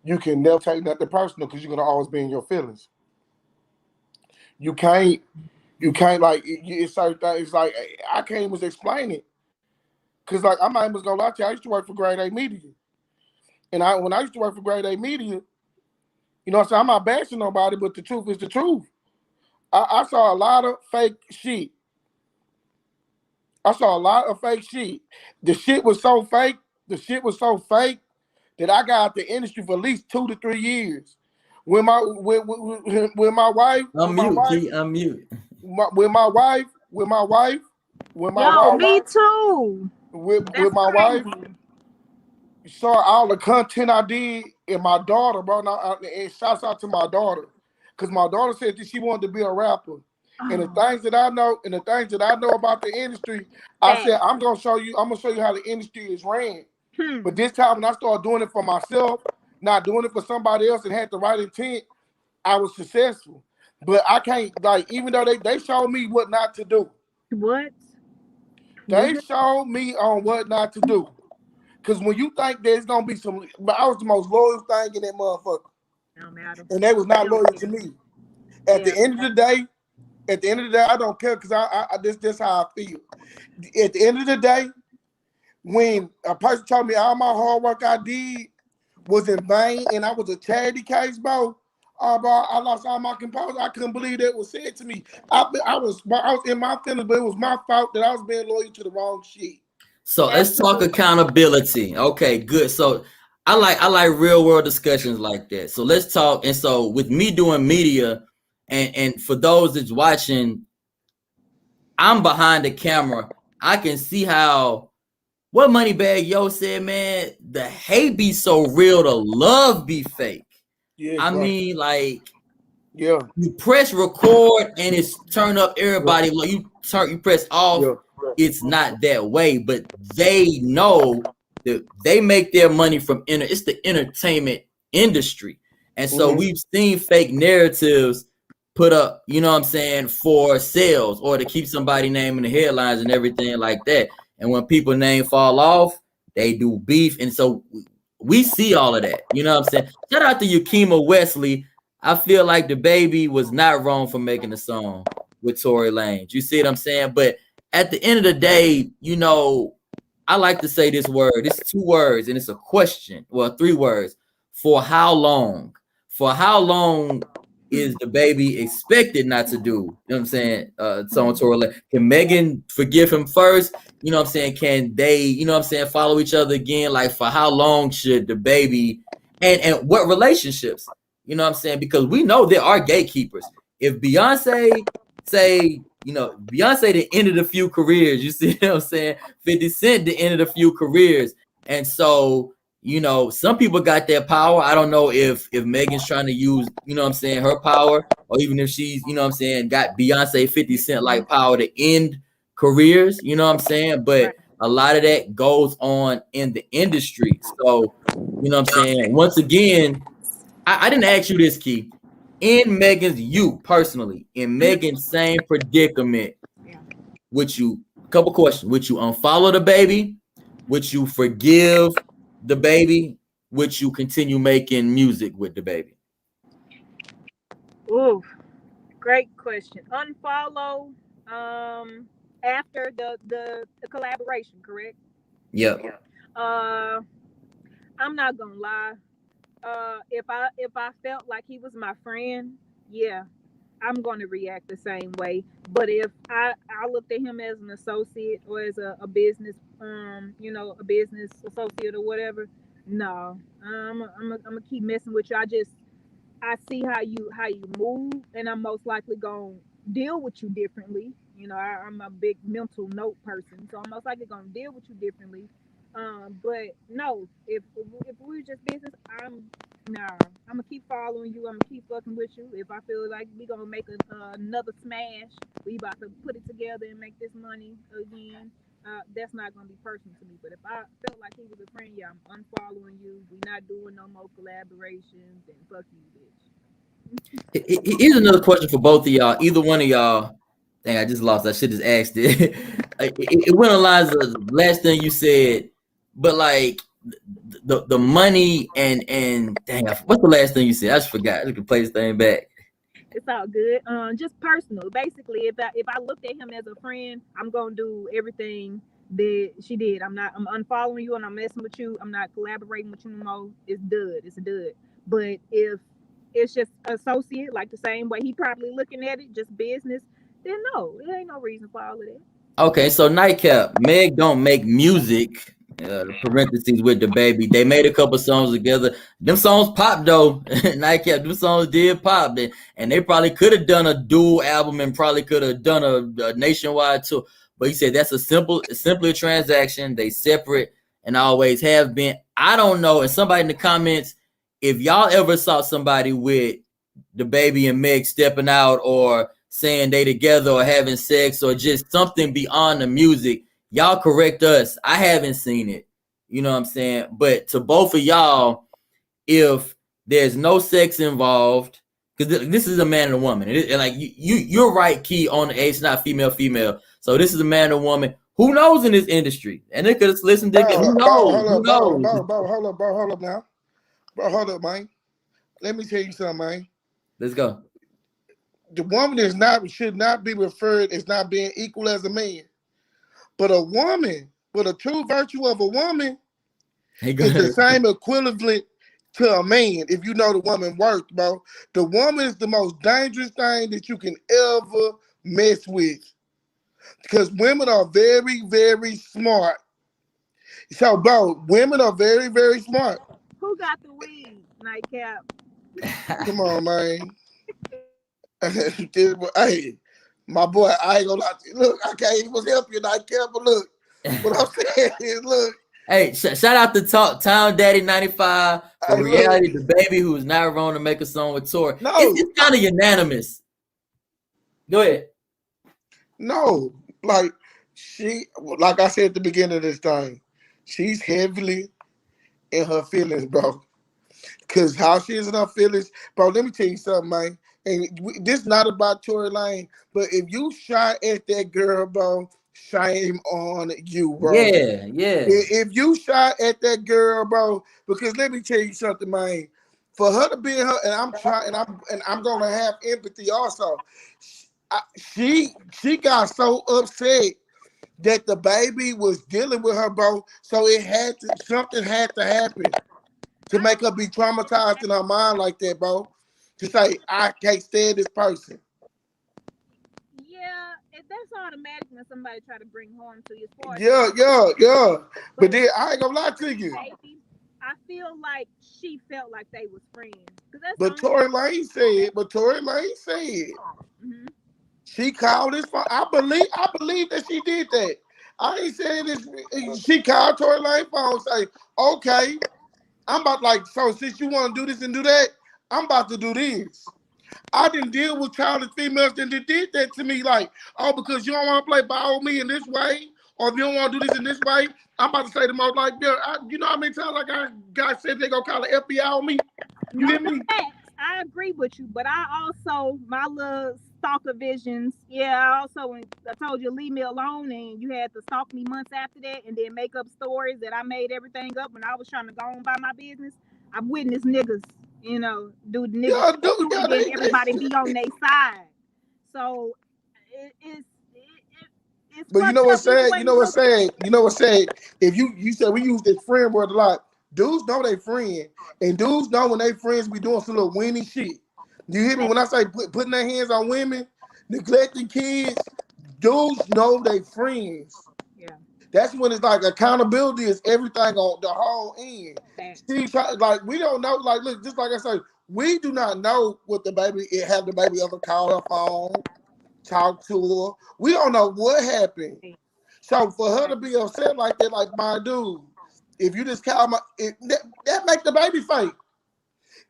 J: You can never take nothing personal, because you're gonna always be in your feelings. You can't it's certain things. It's like I can't even explain it, because I'm not even gonna lie to you. I used to work for Grade A Media, and when I used to work for Grade A Media, so I'm not bashing nobody, but the truth is the truth. I saw a lot of fake shit. The shit was so fake. That I got out the industry for at least 2 to 3 years. When my wife,
F: me too.
J: With my wife, saw all the content I did, and my daughter, bro. And shouts out to my daughter, because my daughter said that she wanted to be a rapper. And the things that I know about the industry, I said, I'm gonna show you how the industry is ran. But this time when I started doing it for myself, not doing it for somebody else, and had the right intent, I was successful. But I can't, even though they showed me what not to do.
F: What?
J: They showed me on what not to do. Because when you think there's gonna be I was the most loyal thing in that motherfucker.
F: No matter.
J: And they was not loyal to me. At the end of the day, I don't care, because this how I feel. At the end of the day, when a person told me all my hard work I did was in vain and I was a charity case, bro, I lost all my composure. I couldn't believe that was said to me. I was in my feelings, but it was my fault that I was being loyal to the wrong shit.
I: So let's talk accountability. Okay, good. So I like real world discussions like that. So let's talk. And so with me doing media, and for those that's watching, I'm behind the camera. I can see how what Moneybag Yo said, man, the hate be so real, the love be fake.
J: Yeah,
I: I mean,
J: yeah,
I: you press record and it's turn up everybody. You press off. Yeah. It's not that way, but they know that they make their money from it's the entertainment industry. And so we've seen fake narratives put up, you know what I'm saying, for sales or to keep somebody name in the headlines and everything like that. And when people name fall off, they do beef. And so we see all of that. You know what I'm saying? Shout out to Yakima Wesley. I feel like DaBaby was not wrong for making a song with Tory Lanez. You see what I'm saying? But at the end of the day, you know, I like to say this word. It's 2 words and it's a question. Well, 3 words. For how long? For how long is DaBaby expected not to do? You know what I'm saying? Song Tory Lanez. Can Megan forgive him first? You know what I'm saying? Can they, you know what I'm saying, follow each other again? Like, for how long should DaBaby and what relationships? You know what I'm saying? Because we know there are gatekeepers. If Beyonce say, you know, Beyonce the end of the few careers, you see what I'm saying? 50 Cent the end of the few careers. And so, you know, some people got that power. I don't know if Megan's trying to use, you know what I'm saying, her power, or even if she's, you know what I'm saying, got Beyonce 50 Cent like power to end careers, you know what I'm saying? But a lot of that goes on in the industry. So, you know what I'm saying? Once again, I didn't ask you this, Key. In Megan's, you personally, in Megan's same predicament, would you, couple questions, would you unfollow DaBaby? Would you forgive DaBaby? Would you continue making music with DaBaby?
F: Ooh, great question. Unfollow after the collaboration, correct?
I: Yep.
F: I'm not gonna lie. If I felt like he was my friend, yeah, I'm gonna react the same way. But if I looked at him as an associate or as a business, you know, a business associate or whatever, no, I'm gonna keep messing with you. I see how you move, and I'm most likely gonna deal with you differently. You know, I'm a big mental note person, so I'm most likely gonna deal with you differently. But no, if we're just business, I'm gonna keep following you. I'm gonna keep fucking with you. If I feel like we gonna make another smash, we about to put it together and make this money again. That's not gonna be personal to me. But if I felt like he was a friend, yeah, I'm unfollowing you. We not doing no more collaborations, and fuck you, bitch.
I: Here's another question for both of y'all. Either one of y'all. Dang, I just lost. I should have asked it. It went on lines of the last thing you said, but like the money and dang, what's the last thing you said? I just forgot. I can play this thing back.
F: It's all good. Just personal. Basically, if I looked at him as a friend, I'm gonna do everything that she did. I'm unfollowing you and I'm messing with you. I'm not collaborating with you no more. It's dud. It's a dud. But if it's just associate, like the same way he probably looking at it, just business, then no, it ain't no reason for all of that.
I: Okay, so Nightcap, Meg don't make music. Parentheses with DaBaby. They made a couple songs together. Them songs popped though. Nightcap, them songs did pop. And they probably could have done a dual album and probably could have done a nationwide tour. But he said that's simply a transaction. They separate and always have been. I don't know. And somebody in the comments, if y'all ever saw somebody with DaBaby and Meg stepping out or saying they together or having sex or just something beyond the music, y'all correct us. I haven't seen it. You know what I'm saying? But to both of y'all, if there's no sex involved, because this is a man and a woman, and like you're right, Key, on the age, not female. So this is a man and a woman. Who knows in this industry? And they could have listened to who knows? Hold
J: up now. Bro, hold up, man. Let me tell you something, man.
I: Let's go.
J: The woman should not be referred as not being equal as a man. But a woman, but a true virtue of a woman is the same equivalent to a man. If you know the woman work, bro. The woman is the most dangerous thing that you can ever mess with. Because women are very, very smart. So, bro, women are very, very smart.
F: Who got the weed, Nightcap?
J: Come on, man. Hey, my boy, I ain't gonna lie to you. Look, I can't even help you, Nightcap, but look, what I'm saying is, look.
I: Hey, shout out to Town Daddy 95 for reality, DaBaby, who's not wrong to make a song with Tory. No, it's kind of unanimous. Go ahead.
J: No, like I said at the beginning of this thing, she's heavily in her feelings, bro. Cause how she is in her feelings, bro. Let me tell you something, man. And this not about Tory Lanez, but if you shot at that girl, bro, shame on you, bro.
I: Yeah.
J: If you shot at that girl, bro, because let me tell you something, man. For her to be her, and I'm gonna have empathy also. She got so upset that DaBaby was dealing with her, bro. So something had to happen to make her be traumatized in her mind like that, bro. To say I can't stand this person.
F: Yeah, that's automatic when somebody try to bring harm to you.
J: Yeah. But then I ain't gonna lie to you.
F: Baby, I feel like she felt like they was friends.
J: But Tory Lane said,
F: Mhm.
J: she called his phone. I believe that she did that. I ain't saying this. She called Tory Lane phone and say, okay, I'm about so since you want to do this and do that, I'm about to do this. I didn't deal with childish females that did that to me, like, oh, because you don't want to play ball with me in this way, or if you don't want to do this in this way, I'm about to say to most like, you know how many times like guys said they gonna call the FBI on me? You hear me?
F: I agree with you, but I also my little stalker visions. Yeah, I told you leave me alone, and you had to stalk me months after that, and then make up stories that I made everything up when I was trying to go on by my business. I've witnessed niggas, do the niggas, and then everybody be on their side. So it's
J: But you know what's sad? If you said we use this friend word a lot, dudes know they friend, and dudes know when they friends be doing some little weenie shit. You hear me? When I say putting their hands on women, neglecting kids, dudes know they friends.
F: Yeah.
J: That's when it's like accountability is everything on the whole end. See, like we don't know, like look, just like I say, we do not know what have DaBaby ever called her phone, talk to her. We don't know what happened. So for her to be upset like that, like my dude, if you just call that make DaBaby fake.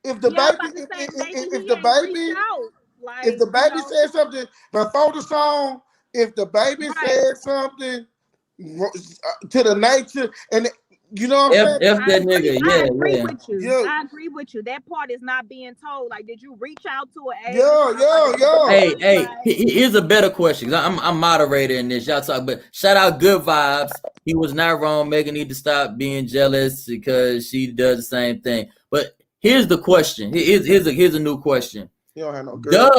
J: If the baby said something before the song, if DaBaby said something to the nature, and you know what I'm saying?
I: That nigga,
F: I agree with you. Yeah. I agree with you. That part is not being told. Like, did you reach out to her?
J: Yeah.
I: Hey, here's a better question. I'm moderator in this. Y'all talk, but shout out Good Vibes. He was not wrong. Megan need to stop being jealous because she does the same thing. But here's the question. Here's a new question.
J: You don't have no girl.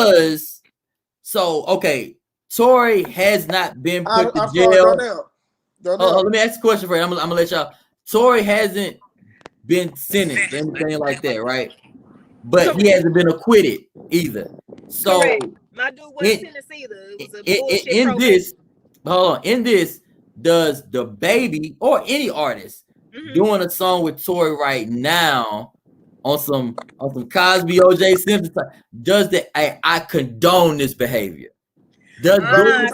I: Okay, Tory has not been put to jail. Let me ask a question for you. I'm gonna let y'all. Tory hasn't been sentenced or anything like that, right? But he hasn't been acquitted either. So
F: correct. My dude wasn't sentenced either. It was a bullshit
I: in this, does DaBaby or any artist doing a song with Tory right now on some Cosby, OJ Simpson, does that I condone this behavior? Does
J: Bill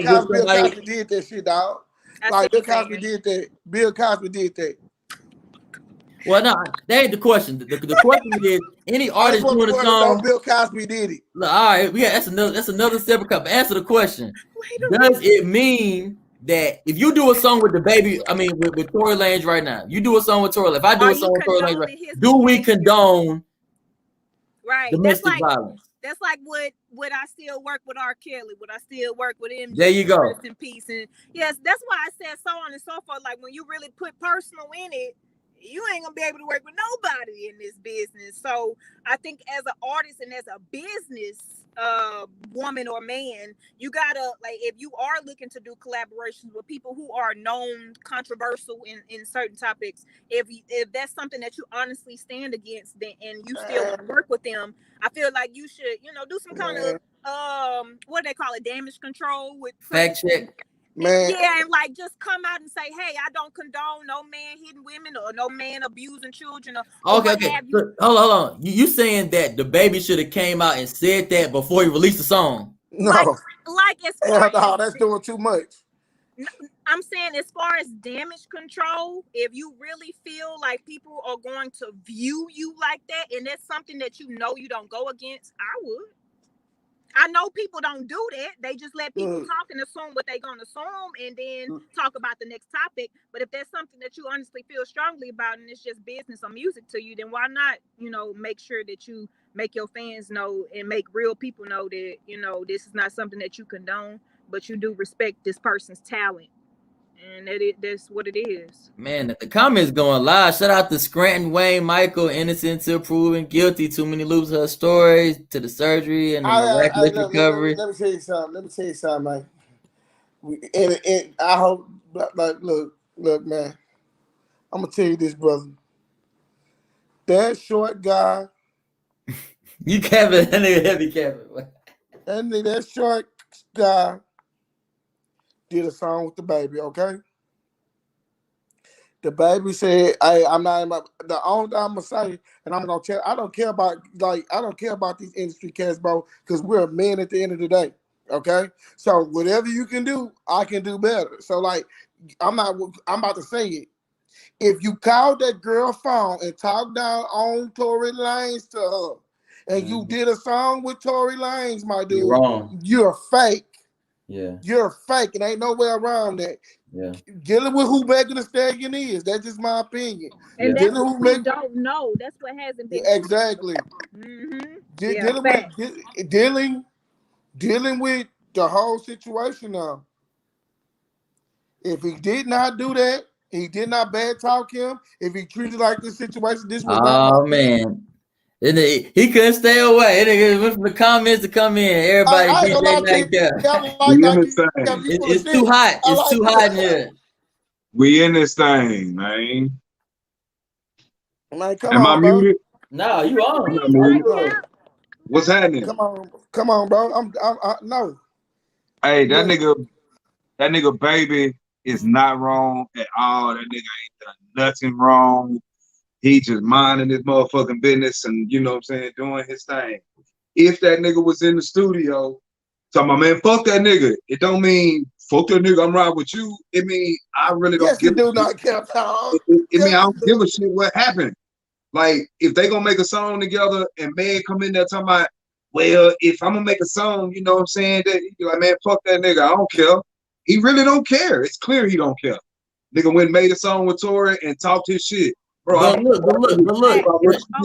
J: Cosby did that shit, dog. Like Bill Cosby did that. Bill Cosby did that.
I: Well, no, that ain't the question. The question is any artist doing a song.
J: Bill Cosby did it.
I: Look, all right, that's another separate cup. Answer the question. Does it mean that if you do a song with DaBaby, I mean with Tory Lanez right now, you do a song with Tory, if I do a song with Tory Lanez, right, do we condone domestic violence?
F: That's like would I still work with R. Kelly? Would I still work with him?
I: There you go.
F: Rest in peace. And yes, that's why I said so on and so forth. Like when you really put personal in it, you ain't gonna be able to work with nobody in this business. So I think as an artist and as a business woman or man, you gotta, like, if you are looking to do collaborations with people who are known controversial in certain topics, if that's something that you honestly stand against, then and you still want to work with them, I feel like you should, do some kind of what they call it, damage control with
I: fact check.
J: Man.
F: Yeah, and like just come out and say, hey, I don't condone no man hitting women or no man abusing children.
I: Okay. Hold on. You saying that DaBaby should have came out and said that before he released the song?
J: No.
F: Like as far
J: as that's doing too much.
F: I'm saying as far as damage control, if you really feel like people are going to view you like that, and that's something that you don't go against, I would. I know people don't do that. They just let people talk and assume what they're going to assume and then talk about the next topic. But if there's something that you honestly feel strongly about and it's just business or music to you, then why not, make sure that you make your fans know and make real people know that, this is not something that you condone. but you do respect this person's talent, and that's what it is.
I: Man, the comments going live. Shout out to Scranton, Wayne, Michael, innocent till proven guilty. Too many loops her stories to the surgery and the miraculous recovery.
J: Let me tell you something, man. And I hope, like, look, man. I'm gonna tell you this, brother. That short guy.
I: You Kevin, that nigga heavy Kevin.
J: That short guy did a song with DaBaby, okay? DaBaby said, "Hey, I'm not in my." The only thing I'm gonna say, and I'm gonna tell, I don't care about these industry cats, bro, because we're men at the end of the day, okay? So whatever you can do, I can do better. So like, I'm about to say it. If you called that girl phone and talked down on Tory Lanez to her, and you did a song with Tory Lanez, my dude,
I: you're wrong.
J: You're fake.
I: Yeah.
J: You're fake, and ain't no way around that.
I: Yeah.
J: Dealing with who Megan Thee Stallion is, that's just my opinion.
F: And that's what we don't know. That's what hasn't been
J: exactly. Dealing with the whole situation now. If he did not do that, he did not bad talk him. If he treated like this situation, this was not.
I: Man. He couldn't stay away. It went from the comments to come in. Everybody it's too hot. It's too hot in here.
K: We in this thing, man.
J: Man,
K: am I muted?
I: No, you on.
K: What's happening?
J: Come on, bro. I no.
K: Hey, that nigga baby is not wrong at all. That nigga ain't done nothing wrong. He just minding his motherfucking business and, you know what I'm saying, doing his thing. If that nigga was in the studio, talking about, man, fuck that nigga. It don't mean, fuck that nigga, I'm riding with you. It mean, I really don't give a shit. It mean, I don't give a shit what happened. Like, if they gonna make a song together and man come in there talking about, well, if I'm gonna make a song, you know what I'm saying, that you're like, man, fuck that nigga, I don't care. He really don't care. It's clear he don't care. Nigga went and made a song with Tory and talked his shit. Bro,
I: but look.
K: What you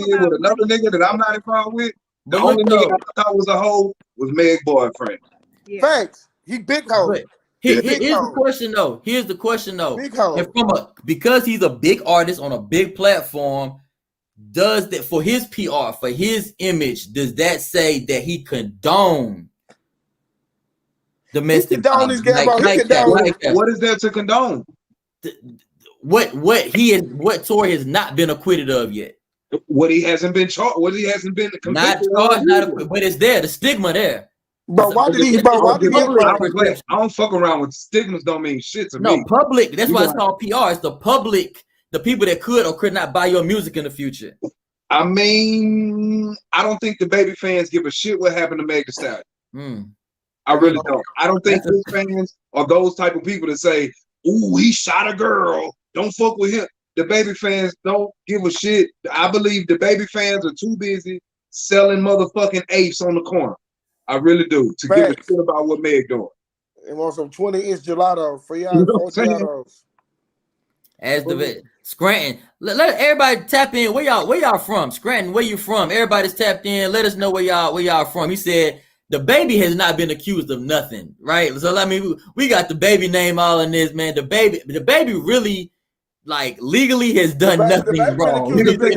K: did with another nigga that I'm not involved with. The only nigga I thought was a hoe was Meg's boyfriend.
J: Yeah. Thanks. He big hoe.
I: Here's the question though.
J: Big hoe.
I: And because he's a big artist on a big platform, does that for his PR, for his image, does that say that he condone domestic violence?
K: What is there to condone?
I: What Tory has not been acquitted of yet.
K: What he hasn't been charged. What he hasn't been convicted
I: of. But it's there. The stigma there.
J: But why did he?
K: I don't fuck around with stigmas. Don't mean shit to me.
I: No, public. That's why it's called PR. It's the public, the people that could or could not buy your music in the future.
K: I mean, I don't think DaBaby fans give a shit what happened to Meg Thee Stallion. I really don't. I don't think his fans are those type of people that say, "Ooh, he shot a girl. Don't fuck with him." DaBaby fans don't give a shit. I believe DaBaby fans are too busy selling motherfucking apes on the corner. I really do, to give a shit about what Meg doing.
J: It wants some 20-inch gelato for y'all. Gelatos.
I: As the Scranton, let everybody tap in. Where y'all from? Scranton, where you from? Everybody's tapped in. Let us know where y'all from. He said DaBaby has not been accused of nothing, right? So I mean, we got DaBaby name all in this, man. DaBaby really, like, legally has done nothing wrong.
J: DaBaby been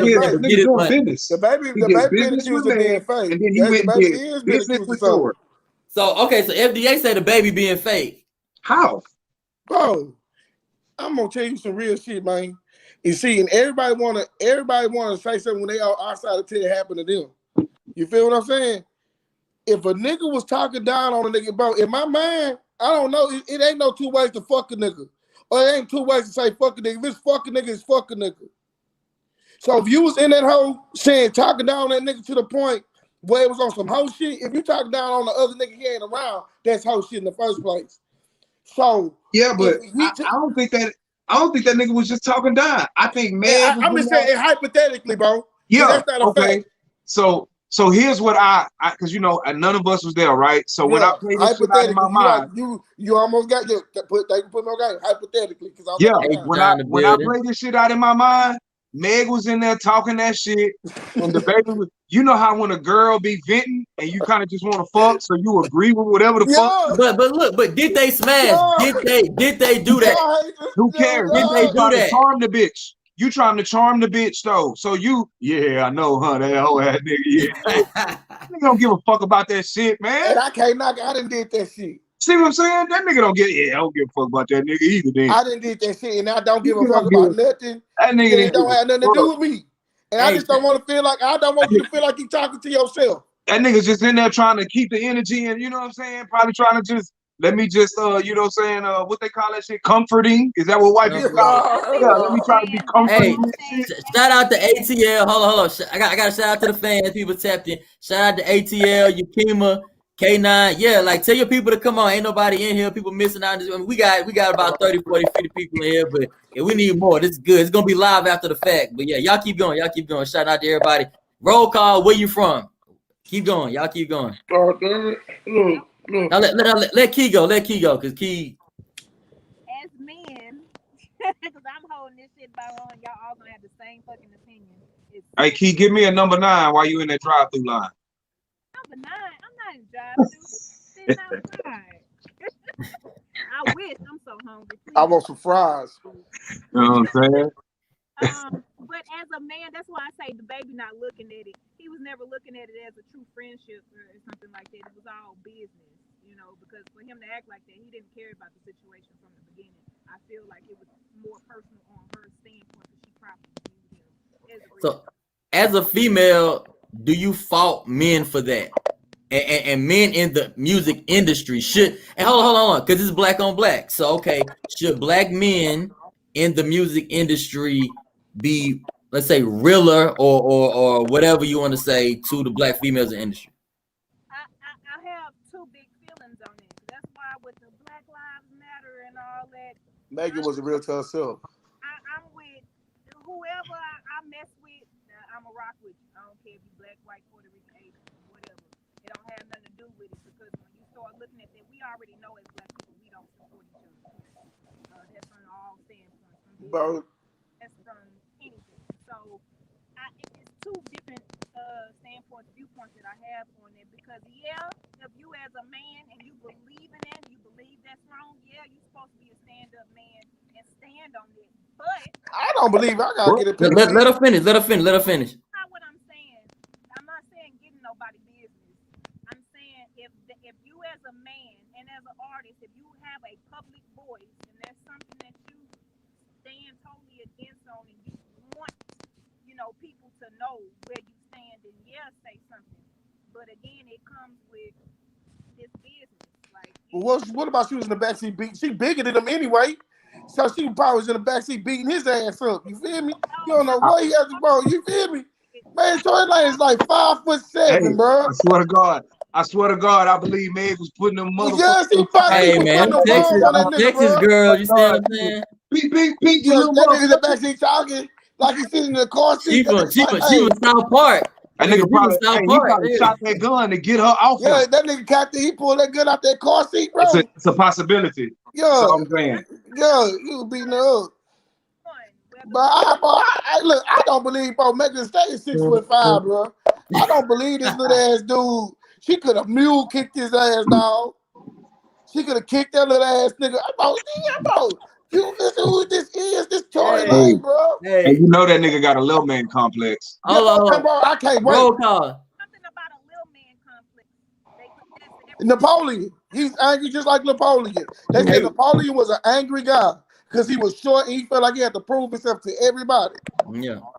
J: accused of being fake.
K: And then he went and did business with Tory.
I: So okay, so FDA said DaBaby being fake.
K: How?
J: Bro, I'm gonna tell you some real shit, man. You see, and everybody wanna say something when they are outside to tell it happened to them. You feel what I'm saying? If a nigga was talking down on a nigga, bro, in my mind, I don't know. It ain't no two ways to fuck a nigga. Or it ain't two ways to say fuck a nigga. If it's fuck a nigga, it's fuck a nigga. So if you was in that hoe saying talking down on that nigga to the point where it was on some hoe shit, if you talking down on the other nigga he ain't around, that's hoe shit in the first place. So
K: yeah, but I don't think that nigga was just talking down. I think man.
J: I'm just saying hypothetically, bro.
K: Yeah,
J: that's not a fact.
K: So here's what I because you know none of us was there, right? So when I played this shit out in my mind,
J: you almost got they can put no game hypothetically because
K: when I play this shit out in my mind, Meg was in there talking that shit, and the baby was. You know how when a girl be venting and you kind of just want to fuck, so you agree with whatever the fuck.
I: But did they smash? Did they do that?
K: Who cares?
I: Did they do that?
K: Charm the bitch. You trying to charm the bitch though. So yeah, I know, huh? That whole ass nigga. Yeah, nigga don't give a fuck about that shit, man.
J: And I can't knock it. I done did that shit.
K: See what I'm saying? That nigga don't get. Yeah, I don't give a fuck about that nigga either. Then
J: I done did that shit, and I don't give a fuck about nothing.
K: That nigga
J: it don't have nothing to do with me. And I just don't want to feel like I don't want you to feel like you talking to yourself.
K: That nigga's just in there trying to keep the energy, and you know what I'm saying? Probably trying to just let me just you know what I'm saying? What they call that shit? Comforting? Is that what white people call it? Yeah, let me try to be comforting.
I: Hey, shout out to ATL. Hold on. I got to shout out to the fans. People tapped in. Shout out to ATL, Yakima, K9. Yeah, like tell your people to come on. Ain't nobody in here. People missing out. I mean, we got about 30, 40, 50 people in here, but yeah, we need more. This is good. It's gonna be live after the fact. But yeah, y'all keep going. Shout out to everybody. Roll call. Where you from? Keep going. Y'all keep going.
J: Oh, damn it. Look.
I: Now let Key go. Let Key go, cause Key.
F: As men, because I'm holding this shit by on, y'all all gonna have the same fucking opinion.
K: Hey, Key, give me a number 9 while you in that drive-through line.
F: Number 9? I'm not in drive-through. Sitting outside. I wish. I'm so hungry. Please.
J: I want some fries.
K: You know what I'm saying?
F: But as a man, that's why I say DaBaby not looking at it. He was never looking at it as a true friendship or something like that. It was all business, you know, because for him to act like that, he didn't care about the situation from the beginning. I feel like it was more personal on her standpoint because she probably knew him.
I: So, as a female, do you fault men for that? And men in the music industry should, and hold on, because it's black on black. So, okay, should black men in the music industry be, let's say, realer or whatever you want to say to the black females in the industry?
F: I have two big feelings on it. That's why with the Black Lives Matter and all that,
J: Megan wasn't real to herself.
F: I'm with whoever I mess with. I'm a rock with you. I don't care if you black, white, Puerto Rican, Asian, whatever. It don't have nothing to do with it because when you start looking at that, we already know as black people we don't support each other. That's from all standpoints.
J: Bro.
F: That's from anything. So it's two different standpoints, viewpoints that I have on it because if you as a man and you believe in it, you believe that's wrong, you're supposed to be a stand-up man and stand on it. But
J: I don't believe I gotta get it.
I: Let her finish. That's
F: not what I'm saying. I'm not saying getting nobody business. I'm saying if you as a man and as an artist, if you have a public voice and there's something that you stand totally against on and you want, people to know where you stand, and say something. But again, it comes with this business. Like,
J: well, what about she was in the backseat beating? She bigger than him anyway. So she probably was in the backseat beating his ass up. You feel me? You don't know what he has to bro. You feel me? Man, Tory Lane is like 5'7", bro.
K: I swear to God, I believe Meg was putting them motherfuckers.
J: Yes, he probably
I: hey man, Texas girl, you see what I'm saying?
K: Pink,
J: that nigga in the backseat talking like he's sitting in the car seat.
I: She was South Park.
K: That nigga probably shot that gun to get her off.
J: Yeah, that nigga Captain, he pulled that gun out that car seat, bro.
K: It's a possibility.
J: Yeah,
K: that's what I'm saying.
J: Yeah, he was beating her up. But I look, I don't believe, bro. Megan Thee Stallion 6'5", bro. I don't believe this little ass dude. She could have mule kicked his ass, dog. She could have kicked that little ass nigga. Bro. You listen who this is, this Tory Lane, bro.
K: Hey, you know that nigga got a little man complex.
J: Bro, I can't wait.
I: Roll call.
F: Something about a little man complex.
J: Napoleon. He's angry just like Napoleon. They said Napoleon was an angry guy because he was short and he felt like he had to prove himself to everybody.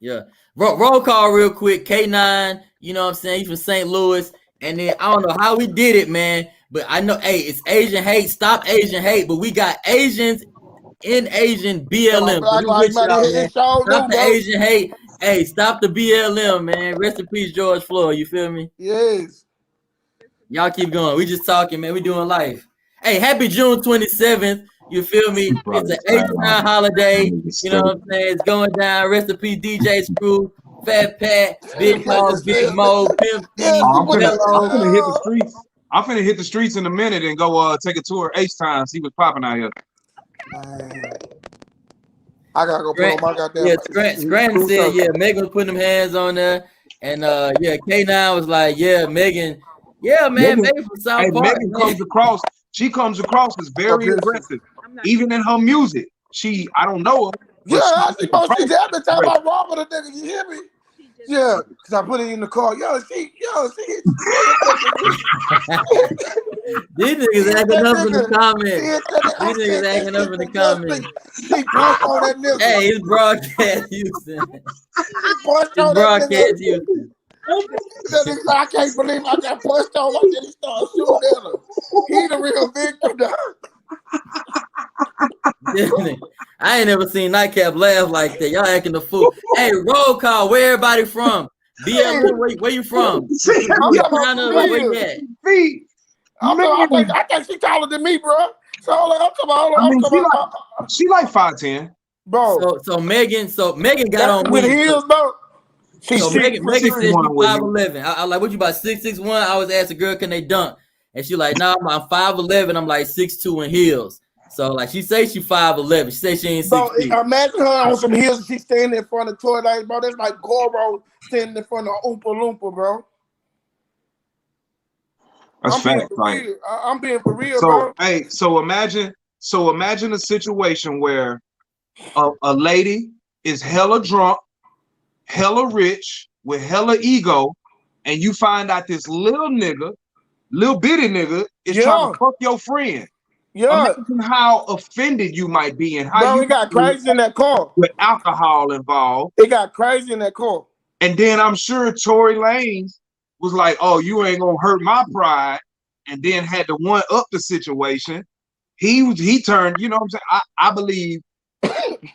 I: Yeah. Roll call real quick. K9, you know what I'm saying? He's from St. Louis. And then I don't know how we did it, man. But I know, it's Asian hate. Stop Asian hate. But we got Asians in Asian BLM. Stop the Asian hate. Hey, stop the BLM, man. Rest in peace, George Floyd. You feel me?
J: Yes.
I: Y'all keep going. We just talking, man. We doing life. Hey, happy June 27th. You feel me? It's an 89 holiday. You know what I'm saying? It's going down. Rest in peace, DJ Screw, Fat Pat, Big Boss, Big Mo, Pimp.
K: I'm finna hit the streets. I'm finna hit the streets in a minute and go take a tour H-Time, see what's popping out here.
J: I gotta go put on my goddamn.
I: Yeah, Scranton said, yeah, Megan was putting them hands on there. And yeah, K9 was like, yeah, Megan. Yeah, man, Megan from South Park.
K: Megan comes across, she comes across as very aggressive. Even in her music. I don't know her.
J: Yeah, she every time I rob with a nigga, you hear me? Yeah, because I put it in the car. She.
I: These niggas acting up in the comments. These niggas acting up in the comments.
J: She punched on that nigga.
I: Hey, it's broadcast Houston.
J: Punched on
I: broadcast Houston.
J: I can't believe I got punched on like that. He started shooting at her. He the real victim, dog.
I: I ain't never seen Nightcap laugh like that. Y'all acting the fool. Hey, roll call. Where everybody from? BL, where you from? Where you at?
J: I think she taller than me, bro. So
K: she like 5'10",
J: bro.
I: So Megan got on
J: with heels, bro.
I: Megan said she's 5'11". I like, what you about 6'1"? I was asking girl, can they dunk? And she like, nah, I'm 5'11". I'm like 6'2" in heels. So like she say she 5'11". She say she ain't 6 feet.
J: Imagine her on some heels and she's standing in front of Toy Lane, bro. That's like Goro standing in front of Oompa Loompa, bro.
K: That's fact.
J: I'm being for real,
K: so,
J: bro.
K: Hey, so imagine a situation where a lady is hella drunk, hella rich, with hella ego, and you find out this little bitty nigga is trying to fuck your friend.
J: Yeah.
K: Imagine how offended you might be and how
J: it got crazy in that car.
K: With alcohol involved.
J: It got crazy in that car.
K: And then I'm sure Tory Lanez was like, oh, you ain't gonna hurt my pride, and then had to one up the situation. He turned, you know what I'm saying? I believe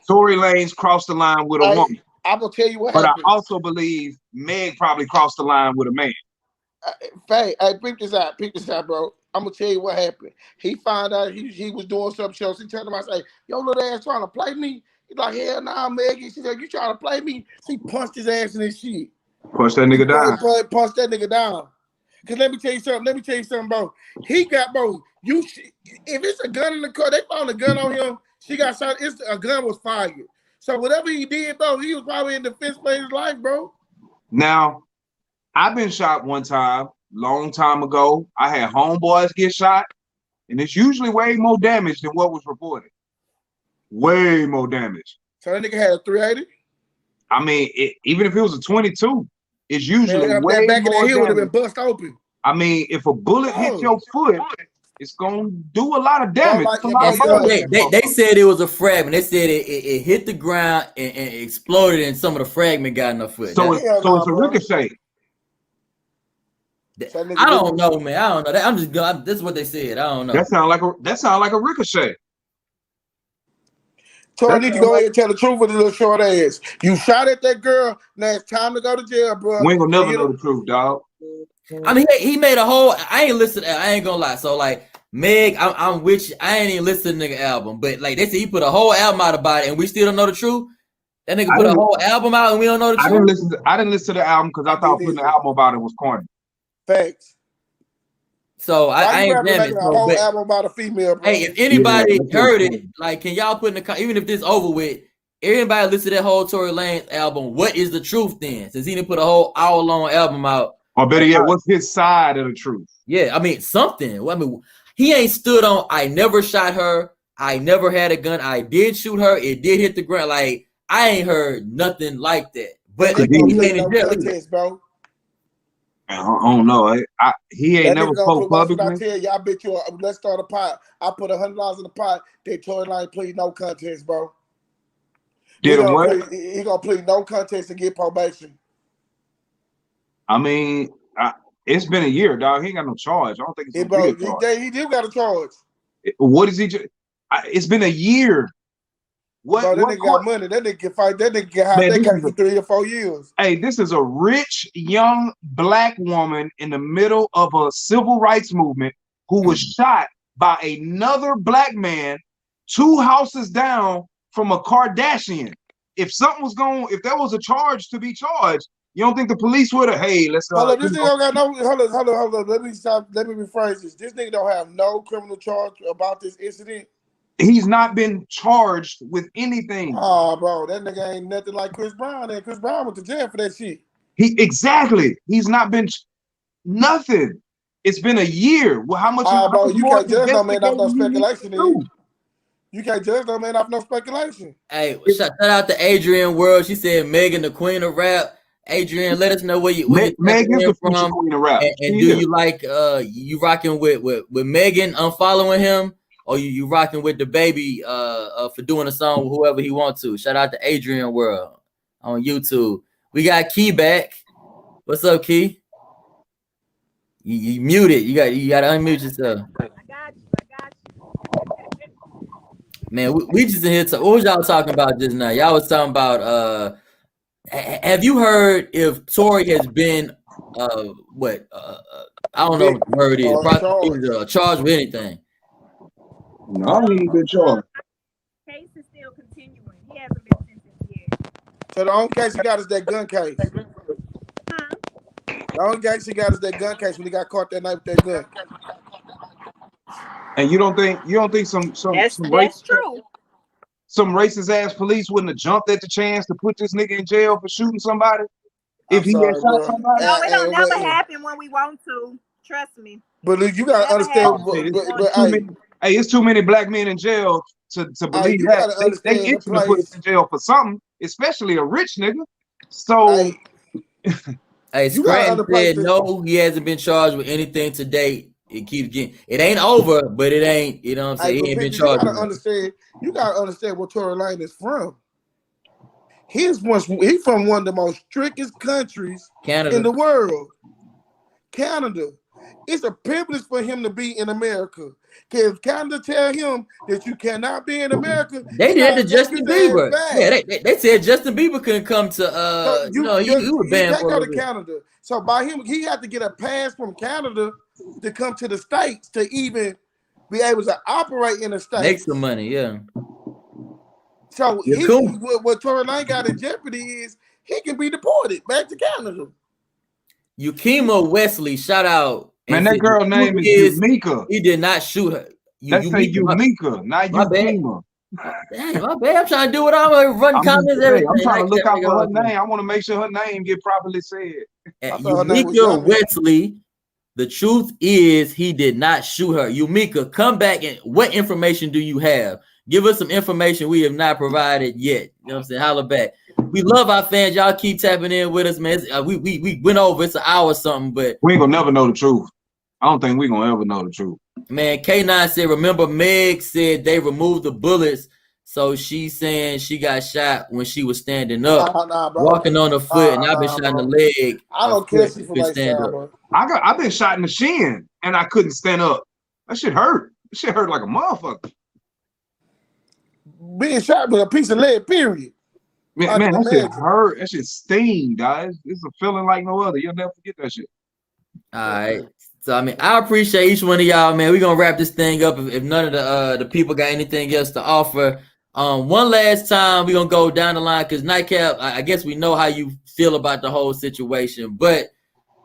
K: Tory Lanez crossed the line with a woman.
J: I'm gonna tell you what
K: happened.
J: But
K: I also believe Meg probably crossed the line with a man.
J: Hey, peep this out, bro. I'm gonna tell you what happened. He found out he was doing some shows. He told him, I say, yo, little ass trying to play me. He's like, hell nah, Megan. She said, you trying to play me? She punched his ass in his shit.
K: Punched that nigga down.
J: Punched that nigga down. Cause let me tell you something, bro. He got, bro. If it's a gun in the car, they found a gun on him. She got shot. A gun was fired. So whatever he did, bro, he was probably in defense for his life, bro.
K: Now, I've been shot one time, long time ago. I had homeboys get shot, and it's usually way more damage than what was reported. Way more damage.
J: So that nigga had a 380?
K: I mean, even if it was a 22, it's usually way
J: back
K: more
J: in the hill would have
K: damage.
J: been bust open.
K: I mean, if a bullet hits your foot, it's gonna do a lot of damage.
I: They said it was a fragment. They said it hit the ground and exploded, and some of the fragment got in the foot.
K: So it's a ricochet.
I: I don't know, man. I don't know. This is what they said. I don't know.
K: That sound like a ricochet.
J: So I need to go ahead and tell the truth with a little short ass. You shot at that girl. Now it's time to go to jail, bro.
K: We ain't gonna never know the truth, dog.
I: I mean, he made a whole. I ain't listened. I ain't gonna lie. So like Meg, I'm with you. I ain't even listened to the nigga album, but like they said, he put a whole album out about it, and we still don't know the truth. That nigga put a whole album out, and we don't know the truth.
K: I didn't listen to the album because I thought putting the album about it was corny.
J: Facts.
I: So I ain't damn it.
J: A whole album about a female, bro.
I: Hey, if anybody heard it, like, can y'all put in the even if this over with, everybody listen to that whole Tory Lanez album. What is the truth then? Since he didn't put a whole hour-long album out.
K: Or better yet, what's his side of the truth?
I: Yeah, I mean something. Well, I mean, he ain't stood on. I never shot her. I never had a gun. I did shoot her. It did hit the ground. Like I ain't heard nothing like that. But he made it
J: contest, bro.
K: I don't know. He ain't never spoke publicly.
J: I tell you, I bet you. Let's start a pot. I put $100 in the pot. They Tory Lanez plead no contest, bro.
K: Did him what?
J: He gonna plead no contest to get probation.
K: I mean, it's been a year, dog. He ain't got no charge. I don't think it's
J: bro. He do got a charge.
K: What is he? It's been a year. What?
J: Bro, that nigga got money. That nigga can fight. That nigga can have that case for 3 or 4 years.
K: Hey, this is a rich young black woman in the middle of a civil rights movement who was shot by another black man 2 houses down from a Kardashian. If something was if there was a charge to be charged, you don't think the police would have? Hey, let's go.
J: Hold on, this nigga don't got no. Hold on. Let me rephrase this. This nigga don't have no criminal charge about this incident.
K: He's not been charged with anything.
J: Oh, bro, that nigga ain't nothing like Chris Brown. And Chris Brown went to jail for that shit.
K: He's not been nothing. It's been a year. Well, how much?
J: Bro, you can't judge no man off no speculation. You can't judge no man off no speculation.
I: Hey, shout out to Adrian World. She said Megan, the queen of rap. Adrian, let us know where you
K: Megan's the from, queen of rap.
I: And do you like you rocking with Megan unfollowing him, or you rocking with DaBaby for doing a song with whoever he wants to? Shout out to Adrian World on YouTube. We got Key back. What's up, Key? You muted. You got to unmute yourself.
F: I got you.
I: Man, we just in here. What was y'all talking about just now? Y'all was talking about. Have you heard if Tory has been I don't know what the word is, prosecuted, charged with anything?
K: No, he ain't been charged.
F: Case is still continuing. He hasn't been sentenced yet.
J: So the only case he got is that gun case. The only case he got is that gun case when he got caught that night with that gun.
K: And you don't think some
F: That's true.
K: Some racist ass police wouldn't have jumped at the chance to put this nigga in jail for shooting somebody if he had shot somebody?
F: No, it don't never happen when we want to. Trust me.
J: But you gotta understand.
K: Hey, it's too many black men in jail to believe that. They itching to put us in jail for something, especially a rich nigga. So,
I: hey, Scranton said no, he hasn't been charged with anything to date. It keeps getting. It ain't over, but it ain't. You know what I'm saying? He ain't been charged.
J: You gotta understand where Tory Lane is from. He's from one of the most strictest countries in the world. Canada. It's a privilege for him to be in America. Because Canada tell him that you cannot be in America.
I: They did to Justin Bieber. Yeah, they said Justin Bieber couldn't come to he was banned for
J: go to Canada. So by him, he had to get a pass from Canada to come to the States to even be able to operate in the States.
I: Make some money, yeah.
J: So what Tory Lane got in jeopardy is he can be deported back to Canada.
I: Yukima Wesley, shout out.
K: Man, that girl name is Yumika.
I: He did not shoot her.
K: That's Yumika, not Yukima.
I: Dang, my bad. I'm trying to do what I'm running comments.
K: I'm trying to look out for her name. I want to make sure her name get properly said.
I: Yumika Wesley. The truth is he did not shoot her. Yumika, come back and what information do you have? Give us some information we have not provided yet. You know what I'm saying? Holla back. We love our fans. Y'all keep tapping in with us, man. We went over. It's an hour or something, but
K: we ain't gonna never know the truth. I don't think we're gonna ever know the truth.
I: Man, K9 said, remember Meg said they removed the bullets, so she's saying she got shot when she was standing up, walking on the foot, and I've been shot in the leg.
J: I don't care if you stand up.
K: I've been shot in the shin and I couldn't stand up. That shit hurt. That shit hurt like a motherfucker.
J: Being shot with a piece of lead, period.
K: Man, that shit hurt. That shit sting, guys. It's a feeling like no other. You'll never forget that shit.
I: All right. So I mean, I appreciate each one of y'all, man. We're gonna wrap this thing up if none of the people got anything else to offer. One last time, we're gonna go down the line because Nightcap, I guess we know how you feel about the whole situation, but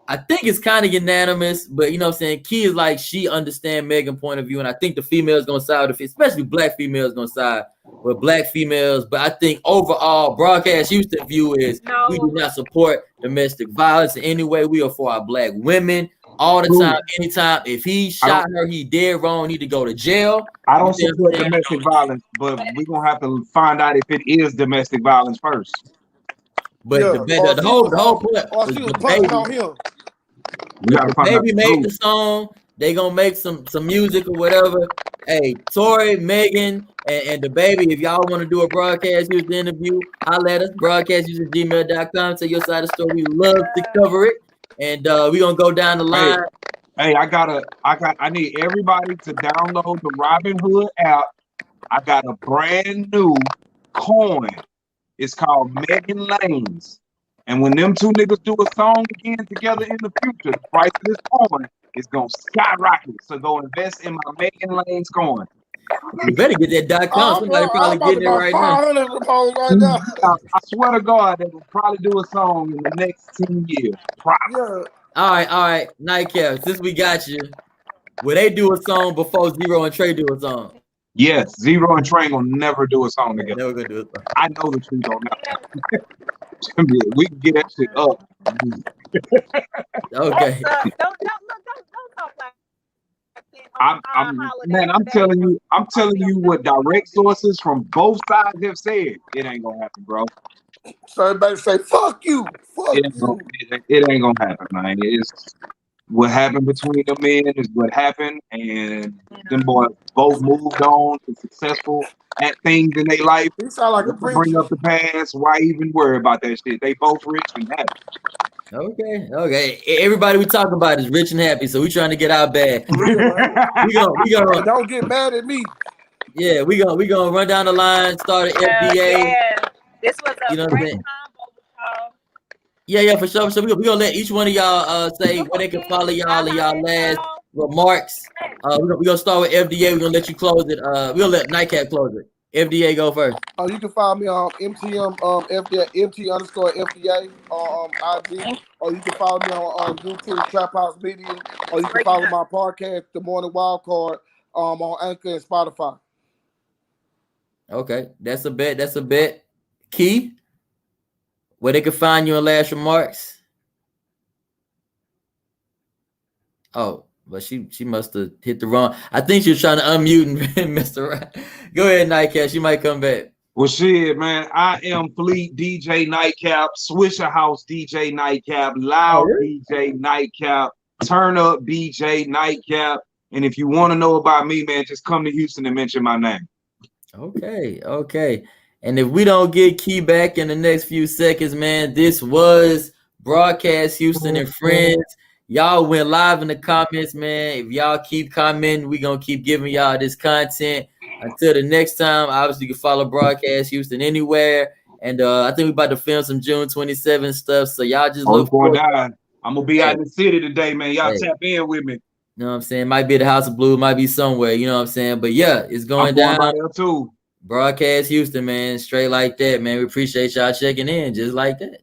I: I think it's kind of unanimous. But you know what I'm saying? Key is like she understands Megan's point of view, and I think the females gonna side with, especially black females gonna side with black females. But I think overall, Broadcast Houston view is we do not support domestic violence in any way. We are for our black women. All the time, anytime. If he shot her, he dead wrong. Need to go to jail.
K: I don't support domestic violence, but we're gonna have to find out if it is domestic violence first.
I: But the whole point.
J: Or she was punching on him.
I: Baby made the song. They gonna make some music or whatever. Hey, Tory, Megan, and DaBaby, if y'all want to do a broadcast use the interview, holla at us. Broadcastuse@gmail.com. Say your side of the story. We love to cover it. And we're gonna go down the line.
K: Hey, I need everybody to download the Robinhood app. I got a brand new coin. It's called Megan Lanes. And when them two niggas do a song again together in the future, the price of this coin is gonna skyrocket. So go invest in my Megan Lanes coin.
I: You better get that .com. Somebody probably getting it right now.
K: I swear to God, they will probably do a song in the next 10 years. Probably.
I: All right. Nightcap, since we got you, will they do a song before Zero and Trey do a song?
K: Yes, Zero and Train will never do a song together.
I: Never gonna do it.
K: I know the truth on that. We can get that shit up.
I: Okay.
F: Don't talk like that.
K: I'm telling you what direct sources from both sides have said. It ain't gonna happen, bro.
J: So everybody say, fuck you. Fuck
K: It ain't gonna happen, man. It's what happened between them men is what happened, and them boys both moved on to successful at things in their life.
J: You sound like a
K: Bring
J: preacher.
K: up the past. Why even worry about that shit? They both rich and happy.
I: Okay. Everybody we talking about is rich and happy, so we trying to get our bag. we gonna
J: don't get mad at me.
I: Yeah, we gonna run down the line, start an FDA.
F: Yeah. This was a great combo.
I: Yeah, for sure. So we gonna let each one of y'all say where they can follow y'all and y'all last remarks. We're gonna start with FDA. We're gonna let you close it. We're gonna let Nightcap close it. FDA go first.
J: You can find me on MTM FDA MT_FDA on IG, or you can follow me on YouTube Trap House Media, or you can follow my podcast, The Morning Wild Card, on Anchor and Spotify.
I: Okay, that's a bet. Key, where they can find you in last remarks. Oh, but she must have hit the wrong. I think she was trying to unmute and Mr. Right. Go ahead, Nightcap. She might come back.
K: Well, shit, man. I am Fleet DJ Nightcap, Swisher House DJ Nightcap, Loud DJ Nightcap, Turn Up DJ Nightcap. And if you want to know about me, man, just come to Houston and mention my name.
I: Okay. And if we don't get Key back in the next few seconds, man, this was Broadcast Houston and Friends. Y'all went live in the comments, man. If y'all keep commenting, we gonna keep giving y'all this content. Until the next time, obviously you can follow Broadcast Houston anywhere. And I think we about to film some June 27th stuff. So y'all just look
K: forward. I'm gonna be out in the city today, man. Y'all tap in with me.
I: You know what I'm saying? Might be at the House of Blue, might be somewhere, you know what I'm saying? But yeah, it's going down.
K: By there too.
I: Broadcast Houston, man. Straight like that, man. We appreciate y'all checking in just like that.